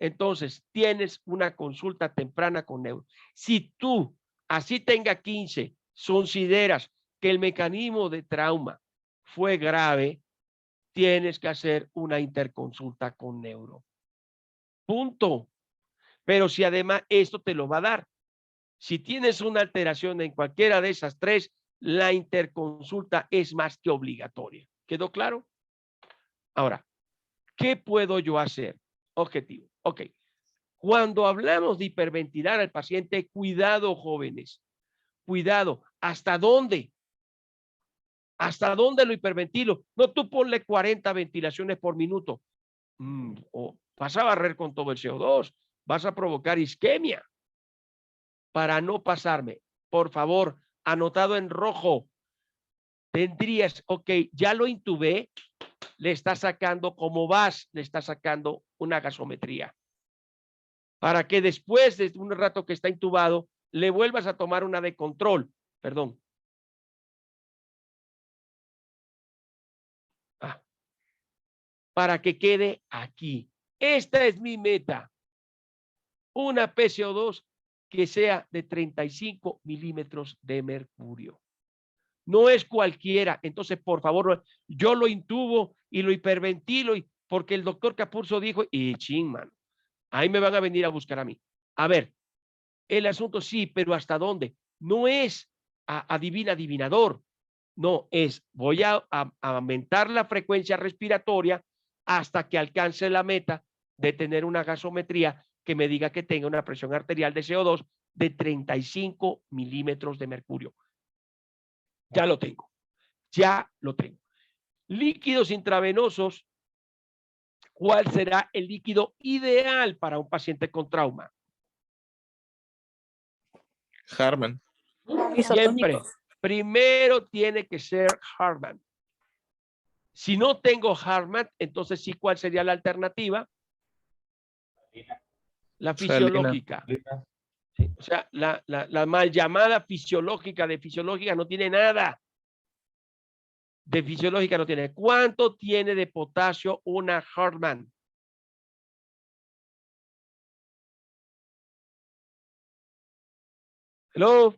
Entonces, tienes una consulta temprana con neuro. Si tú, así tenga 15, consideras que el mecanismo de trauma fue grave, tienes que hacer una interconsulta con neuro. Punto. Pero si además esto te lo va a dar, si tienes una alteración en cualquiera de esas 3, la interconsulta es más que obligatoria. ¿Quedó claro? Ahora, ¿qué puedo yo hacer? Objetivo. Ok. Cuando hablamos de hiperventilar al paciente, cuidado, jóvenes. Cuidado. ¿Hasta dónde? ¿Hasta dónde lo hiperventilo? No, tú ponle 40 ventilaciones por minuto. O vas a barrer con todo el CO2. Vas a provocar isquemia. Para no pasarme, por favor, anotado en rojo. Tendrías, ok, ya lo intubé, le está sacando, como vas, le está sacando una gasometría para que después de un rato que está intubado, le vuelvas a tomar una de control. Perdón. Para que quede aquí. Esta es mi meta. Una PCO2 que sea de 35 milímetros de mercurio. No es cualquiera. Entonces, por favor, yo lo intubo y lo hiperventilo porque el doctor Capurso dijo, y ching, man, ahí me van a venir a buscar a mí. A ver, el asunto sí, pero ¿hasta dónde? No es adivinador. No, es voy a aumentar la frecuencia respiratoria hasta que alcance la meta de tener una gasometría que me diga que tenga una presión arterial de CO2 de 35 milímetros de mercurio. Ya lo tengo. Ya lo tengo. Líquidos intravenosos. ¿Cuál será el líquido ideal para un paciente con trauma? Harman. Siempre. Primero tiene que ser Harman. Si no tengo Harman, entonces sí, ¿cuál sería la alternativa? La fisiológica. Sí, o sea, la mal llamada fisiológica de fisiológica no tiene nada. De fisiológica no tiene. ¿Cuánto tiene de potasio una Harman? Hello.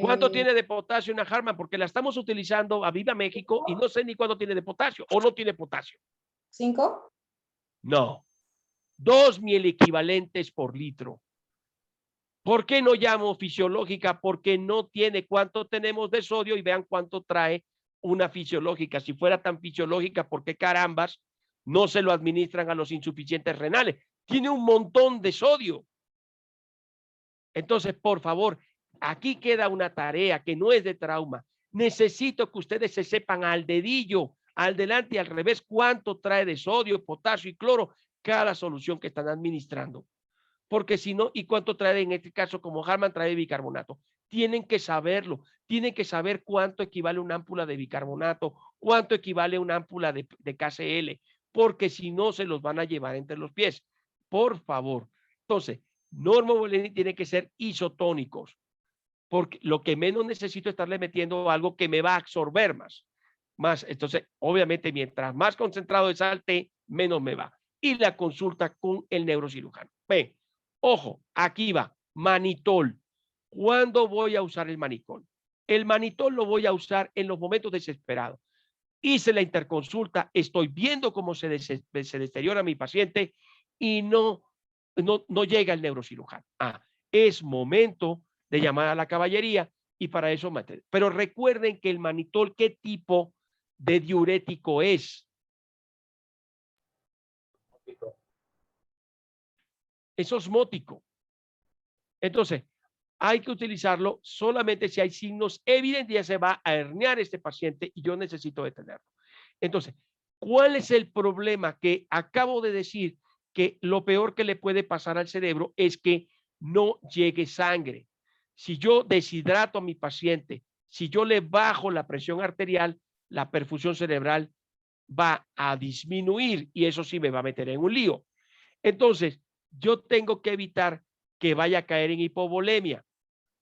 ¿Cuánto tiene de potasio una Harman? Porque la estamos utilizando a Viva México y no sé ni cuánto tiene de potasio o no tiene potasio. 5. No. 2 mielequivalentes por litro. ¿Por qué no llamo fisiológica? Porque no tiene cuánto tenemos de sodio y vean cuánto trae una fisiológica. Si fuera tan fisiológica, ¿por qué carambas no se lo administran a los insuficientes renales? Tiene un montón de sodio. Entonces, por favor, aquí queda una tarea que no es de trauma. Necesito que ustedes se sepan al dedillo, al delante y al revés, cuánto trae de sodio, potasio y cloro cada solución que están administrando. Porque si no, ¿y cuánto trae en este caso como Harman trae bicarbonato? Tienen que saberlo, tienen que saber cuánto equivale una ámpula de bicarbonato, cuánto equivale una ámpula de KCl, porque si no se los van a llevar entre los pies. Por favor. Entonces, normoboletín tiene que ser isotónicos, porque lo que menos necesito es estarle metiendo algo que me va a absorber más. Entonces, obviamente, mientras más concentrado es el té, menos me va. Y la consulta con el neurocirujano. Ven, ojo, aquí va, manitol. ¿Cuándo voy a usar el manitol? El manitol lo voy a usar en los momentos desesperados. Hice la interconsulta, estoy viendo cómo se deteriora mi paciente y no llega el neurocirujano. Es momento de llamar a la caballería y para eso meter. Pero recuerden que el manitol, ¿qué tipo de diurético es? Es osmótico. Entonces, hay que utilizarlo solamente si hay signos evidentes, ya se va a herniar este paciente y yo necesito detenerlo. Entonces, ¿cuál es el problema? Que acabo de decir que lo peor que le puede pasar al cerebro es que no llegue sangre. Si yo deshidrato a mi paciente, si yo le bajo la presión arterial, la perfusión cerebral va a disminuir y eso sí me va a meter en un lío. Entonces, yo tengo que evitar que vaya a caer en hipovolemia,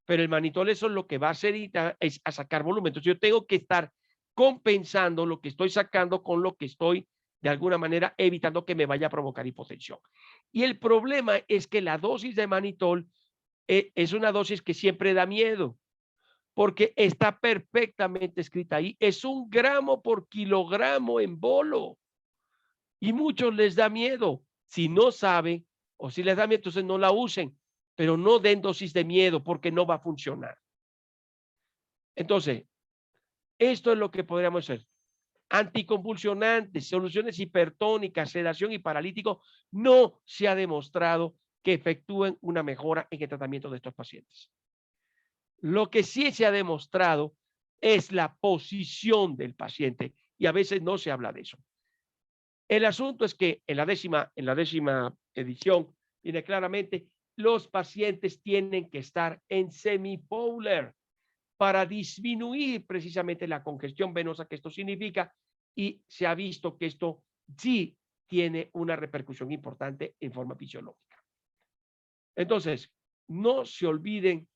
pero el manitol eso lo que va a hacer es a sacar volumen. Entonces, yo tengo que estar compensando lo que estoy sacando con lo que estoy, de alguna manera, evitando que me vaya a provocar hipotensión. Y el problema es que la dosis de manitol es una dosis que siempre da miedo, porque está perfectamente escrita ahí. Es 1 gramo por kilogramo en bolo. Y muchos les da miedo. Si no saben o si les da miedo, entonces no la usen, pero no den dosis de miedo porque no va a funcionar. Entonces, esto es lo que podríamos hacer. Anticonvulsionantes, soluciones hipertónicas, sedación y paralítico, no se ha demostrado que efectúen una mejora en el tratamiento de estos pacientes. Lo que sí se ha demostrado es la posición del paciente y a veces no se habla de eso. El asunto es que en la décima edición viene claramente, los pacientes tienen que estar en semipolar para disminuir precisamente la congestión venosa que esto significa y se ha visto que esto sí tiene una repercusión importante en forma fisiológica. Entonces, no se olviden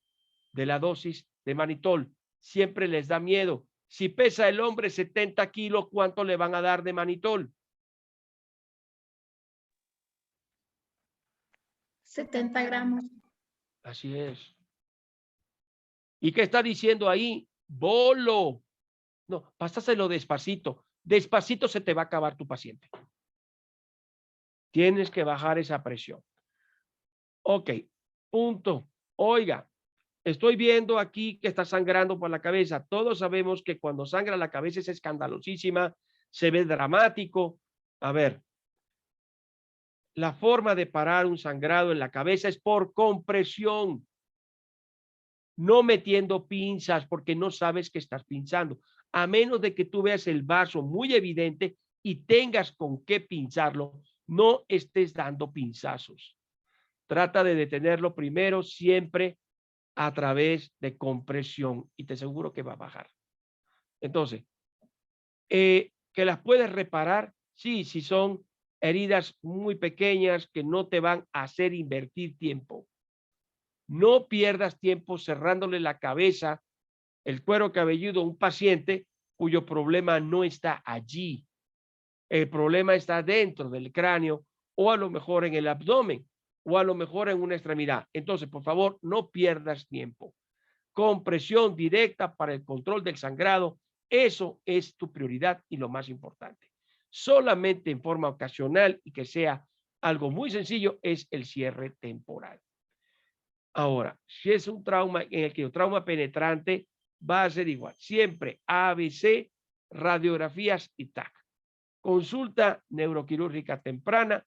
de la dosis de manitol. Siempre les da miedo. Si pesa el hombre 70 kilos, ¿cuánto le van a dar de manitol? 70 gramos. Así es. ¿Y qué está diciendo ahí? Bolo. No, pásaselo despacito. Despacito se te va a acabar tu paciente. Tienes que bajar esa presión. Ok, punto. Oiga, estoy viendo aquí que está sangrando por la cabeza. Todos sabemos que cuando sangra la cabeza es escandalosísima, se ve dramático. A ver, la forma de parar un sangrado en la cabeza es por compresión, no metiendo pinzas porque no sabes que estás pinzando, a menos de que tú veas el vaso muy evidente y tengas con qué pinzarlo, no estés dando pinzazos. Trata de detenerlo primero siempre a través de compresión y te aseguro que va a bajar. Entonces, que las puedes reparar, sí, si son heridas muy pequeñas que no te van a hacer invertir tiempo. No pierdas tiempo cerrándole la cabeza, el cuero cabelludo a un paciente cuyo problema no está allí. El problema está dentro del cráneo o a lo mejor en el abdomen o a lo mejor en una extremidad. Entonces, por favor, no pierdas tiempo. Compresión directa para el control del sangrado, eso es tu prioridad y lo más importante. Solamente en forma ocasional y que sea algo muy sencillo es el cierre temporal. Ahora, si es un trauma en el que el trauma penetrante va a ser igual. Siempre ABC, radiografías y TAC. Consulta neuroquirúrgica temprana.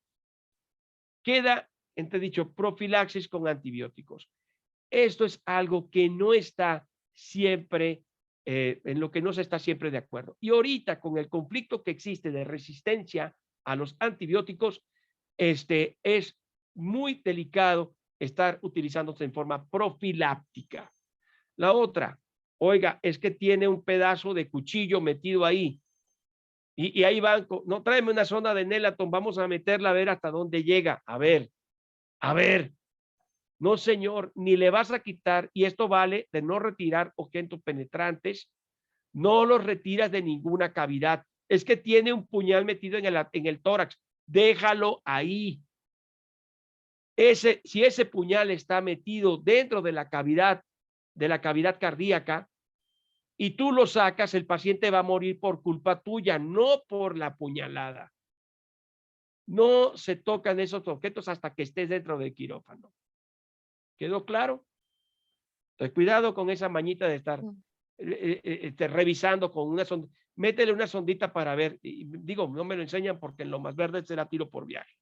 Queda, entredicho, profilaxis con antibióticos. Esto es algo que no está siempre, en lo que no se está siempre de acuerdo. Y ahorita con el conflicto que existe de resistencia a los antibióticos, es muy delicado estar utilizándose en forma profiláctica. La otra, oiga, es que tiene un pedazo de cuchillo metido ahí. Y ahí van, no, tráeme una sonda de Nelaton, vamos a meterla a ver hasta dónde llega. A ver. No, señor, ni le vas a quitar, y esto vale de no retirar objetos penetrantes, no los retiras de ninguna cavidad. Es que tiene un puñal metido en el tórax, déjalo ahí. Si ese puñal está metido dentro de la cavidad cardíaca, y tú lo sacas, el paciente va a morir por culpa tuya, no por la puñalada. No se tocan esos objetos hasta que estés dentro del quirófano. ¿Quedó claro? Entonces, cuidado con esa mañita de estar revisando con una sonda. Métele una sondita para ver. Digo, no me lo enseñan porque en lo más verde será tiro por viaje.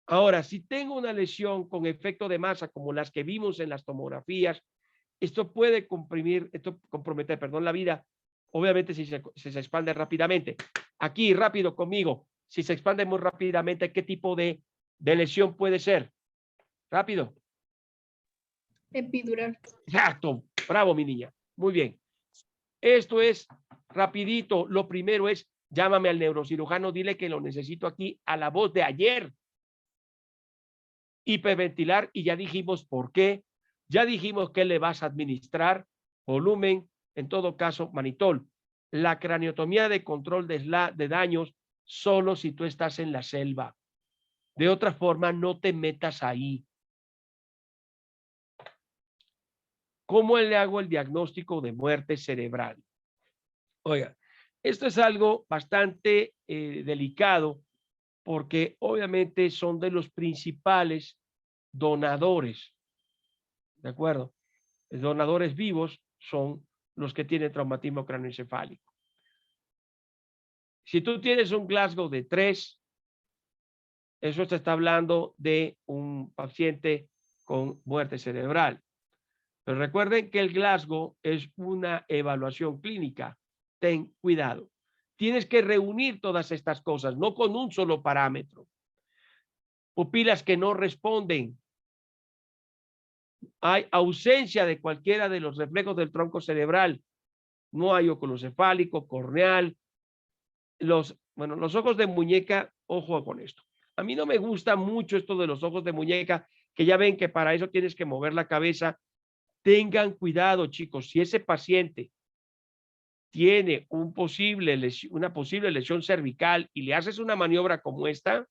Ahora, si tengo una lesión con efecto de masa, como las que vimos en las tomografías, esto puede comprometer, la vida, obviamente si se expande rápidamente. Aquí, rápido conmigo, si se expande muy rápidamente, ¿qué tipo de lesión puede ser? Rápido. Epidural. Exacto, bravo mi niña, muy bien. Esto es rapidito, lo primero es, llámame al neurocirujano, dile que lo necesito aquí a la voz de ayer. Hiperventilar, y ya dijimos por qué, ya dijimos que le vas a administrar, volumen, en todo caso, manitol. La craniotomía de control de daños solo si tú estás en la selva. De otra forma, no te metas ahí. ¿Cómo le hago el diagnóstico de muerte cerebral? Oiga, esto es algo bastante delicado porque obviamente son de los principales donadores, ¿de acuerdo? Los donadores vivos son los que tienen traumatismo cráneoencefálico. Si tú tienes un Glasgow de 3, eso te está hablando de un paciente con muerte cerebral. Pero recuerden que el Glasgow es una evaluación clínica. Ten cuidado. Tienes que reunir todas estas cosas, no con un solo parámetro. Pupilas que no responden. Hay ausencia de cualquiera de los reflejos del tronco cerebral. No hay oculocefálico, corneal. Los ojos de muñeca ojo con esto. A mí no me gusta mucho esto de los ojos de muñeca, que ya ven que para eso tienes que mover la cabeza. Tengan cuidado, chicos. Si ese paciente tiene una posible lesión cervical y le haces una maniobra como esta,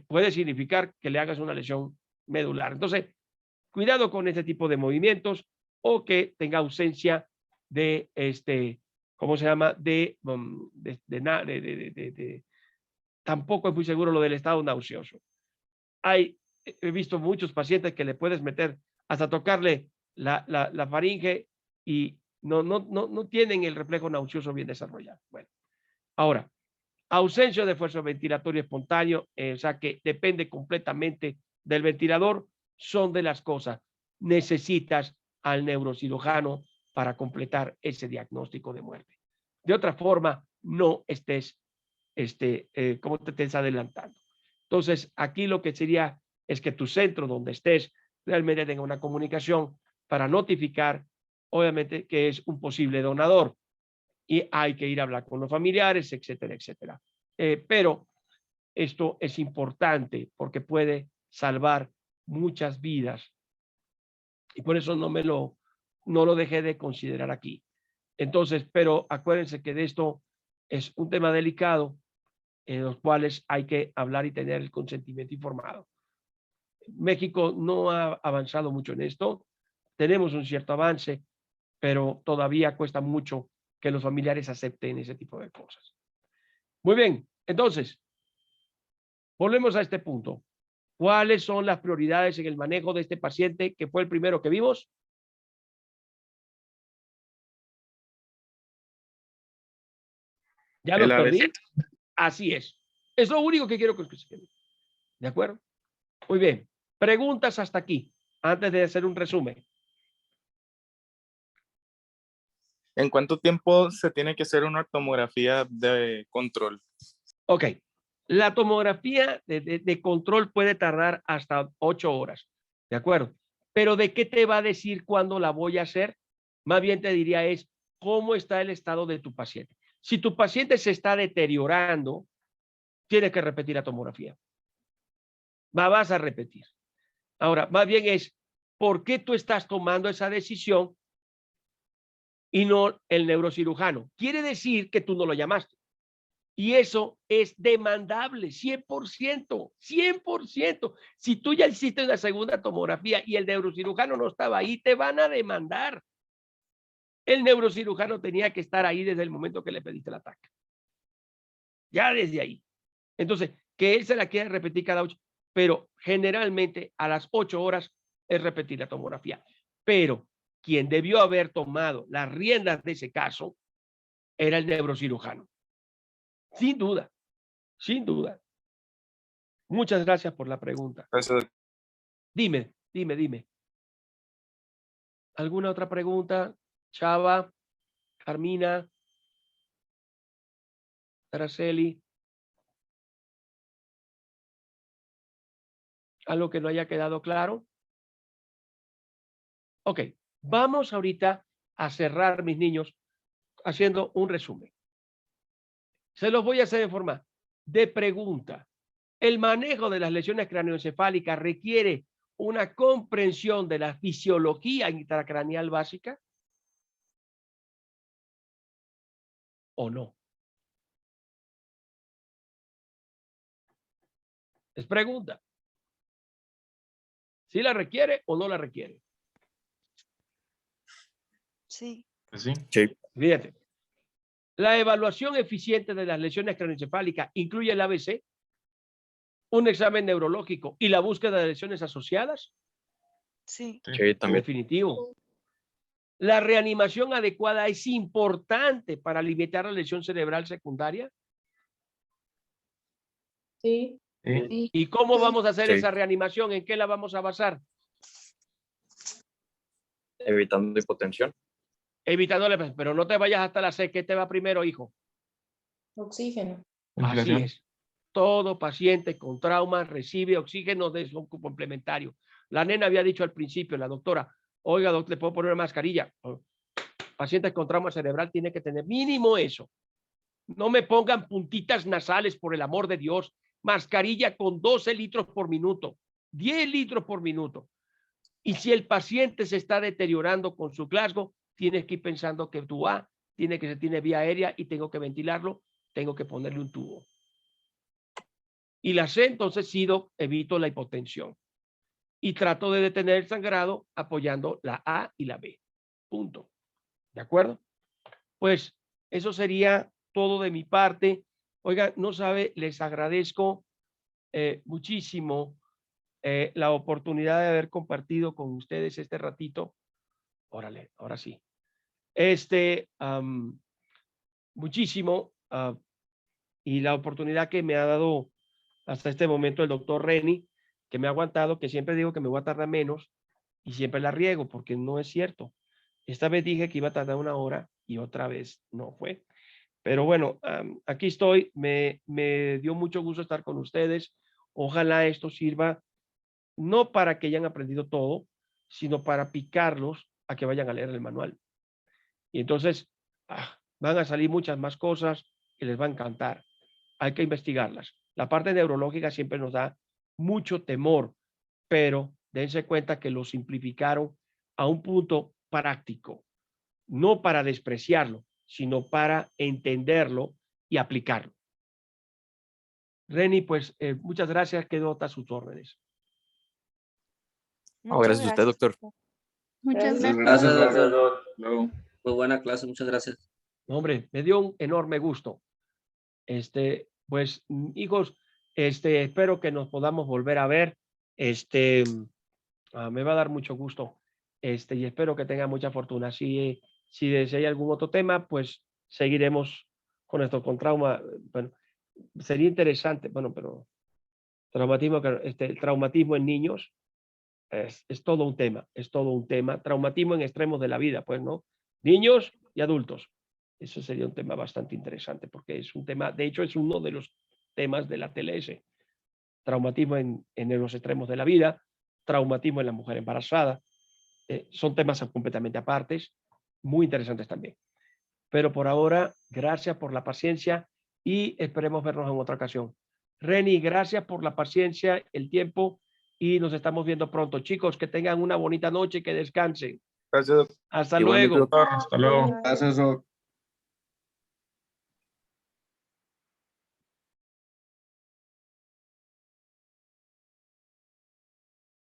puede significar que le hagas una lesión medular. Entonces, cuidado con este tipo de movimientos o que tenga ausencia de ¿cómo se llama? Tampoco es muy seguro lo del estado nauseoso. He visto muchos pacientes que le puedes meter hasta tocarle la faringe y no tienen el reflejo nauseoso bien desarrollado. Bueno, ahora, ausencia de esfuerzo ventilatorio espontáneo, o sea que depende completamente del ventilador, son de las cosas. Necesitas al neurocirujano para completar ese diagnóstico de muerte. De otra forma, no estés, como te estés adelantando. Entonces, aquí lo que sería es que tu centro donde estés realmente tenga una comunicación para notificar, obviamente, que es un posible donador y hay que ir a hablar con los familiares, etcétera, etcétera. Pero esto es importante porque puede salvar muchas vidas y por eso no lo dejé de considerar aquí. Entonces, pero acuérdense que de esto es un tema delicado en los cuales hay que hablar y tener el consentimiento informado. México no ha avanzado mucho en esto. Tenemos un cierto avance, pero todavía cuesta mucho que los familiares acepten ese tipo de cosas. Muy bien, entonces, volvemos a este punto. ¿Cuáles son las prioridades en el manejo de este paciente que fue el primero que vimos? ¿Ya los perdí? Así es. Es lo único que quiero que se quede. ¿De acuerdo? Muy bien. Preguntas hasta aquí, antes de hacer un resumen. ¿En cuánto tiempo se tiene que hacer una tomografía de control? Ok. La tomografía de control puede tardar hasta 8 horas. ¿De acuerdo? Pero ¿de qué te va a decir cuándo la voy a hacer? Más bien te diría es cómo está el estado de tu paciente. Si tu paciente se está deteriorando, tienes que repetir la tomografía. Vas a repetir. Ahora, más bien es, ¿por qué tú estás tomando esa decisión y no el neurocirujano? Quiere decir que tú no lo llamaste. Y eso es demandable, 100%, 100%. Si tú ya hiciste una segunda tomografía y el neurocirujano no estaba ahí, te van a demandar. El neurocirujano tenía que estar ahí desde el momento que le pediste la TAC. Ya desde ahí. Entonces, que él se la quiera repetir cada 8, pero generalmente a las 8 horas es repetir la tomografía. Pero quien debió haber tomado las riendas de ese caso era el neurocirujano. Sin duda, sin duda. Muchas gracias por la pregunta. Gracias. Dime. ¿Alguna otra pregunta? Chava, Carmina, Araceli. ¿Algo que no haya quedado claro? Ok, vamos ahorita a cerrar, mis niños, haciendo un resumen. Se los voy a hacer en forma de pregunta. El manejo de las lesiones craneoencefálicas requiere una comprensión de la fisiología intracraneal básica o no. Es pregunta. ¿Sí la requiere o no la requiere? Sí. Sí. Fíjate. La evaluación eficiente de las lesiones craneoencefálicas incluye el ABC, un examen neurológico y la búsqueda de lesiones asociadas. Sí. Sí, también. Definitivo. La reanimación adecuada es importante para limitar la lesión cerebral secundaria. Sí. Sí. ¿Y cómo vamos a hacer Sí. esa reanimación? ¿En qué la vamos a basar? Evitando hipotensión. Evitándole, pero no te vayas hasta la C. ¿Qué te va primero, hijo? Oxígeno. Así Ventilación. es. Todo paciente con trauma recibe oxígeno de su complementario. La nena había dicho al principio, la doctora, oiga, doctor, ¿le puedo poner una mascarilla? Pacientes con trauma cerebral tiene que tener mínimo eso. No me pongan puntitas nasales, por el amor de Dios. Mascarilla con 12 litros por minuto, 10 litros por minuto. Y si el paciente se está deteriorando con su Glasgow, tienes que ir pensando que tiene vía aérea y tengo que ventilarlo, tengo que ponerle un tubo. Y la C, entonces evito la hipotensión. Y trato de detener el sangrado apoyando la A y la B. Punto. ¿De acuerdo? Pues eso sería todo de mi parte. Oiga, no sabe, les agradezco muchísimo la oportunidad de haber compartido con ustedes este ratito. Órale, ahora sí. Muchísimo. Y la oportunidad que me ha dado hasta este momento el doctor Reni, que me ha aguantado, que siempre digo que me voy a tardar menos y siempre la riego porque no es cierto. Esta vez dije que iba a tardar 1 hora y otra vez no fue. Pero bueno, aquí estoy. Me dio mucho gusto estar con ustedes. Ojalá esto sirva no para que hayan aprendido todo, sino para picarlos a que vayan a leer el manual. Y entonces van a salir muchas más cosas que les va a encantar. Hay que investigarlas. La parte neurológica siempre nos da mucho temor, pero dense cuenta que lo simplificaron a un punto práctico, no para despreciarlo, sino para entenderlo y aplicarlo. Reni, pues muchas gracias. Quedo a sus órdenes. Gracias a usted, doctor. Muchas gracias. Gracias, Gracias, doctor. Luego. Muy buena clase, muchas gracias. Hombre, me dio un enorme gusto. Pues, hijos, espero que nos podamos volver a ver. Me va a dar mucho gusto. Y espero que tengan mucha fortuna. Si hay algún otro tema, pues seguiremos con esto, con trauma. Bueno, sería interesante, bueno, pero el traumatismo en niños es todo un tema, Traumatismo en extremos de la vida, pues, ¿no? Niños y adultos. Eso sería un tema bastante interesante porque es un tema, de hecho, es uno de los temas de la TLS. Traumatismo en los extremos de la vida, traumatismo en la mujer embarazada. Son temas completamente apartes, muy interesantes también. Pero por ahora, gracias por la paciencia y esperemos vernos en otra ocasión. Reni, gracias por la paciencia, el tiempo y nos estamos viendo pronto. Chicos, que tengan una bonita noche, que descansen. Gracias. Hasta Igualmente, luego. doctor. Hasta luego. Gracias, Doc.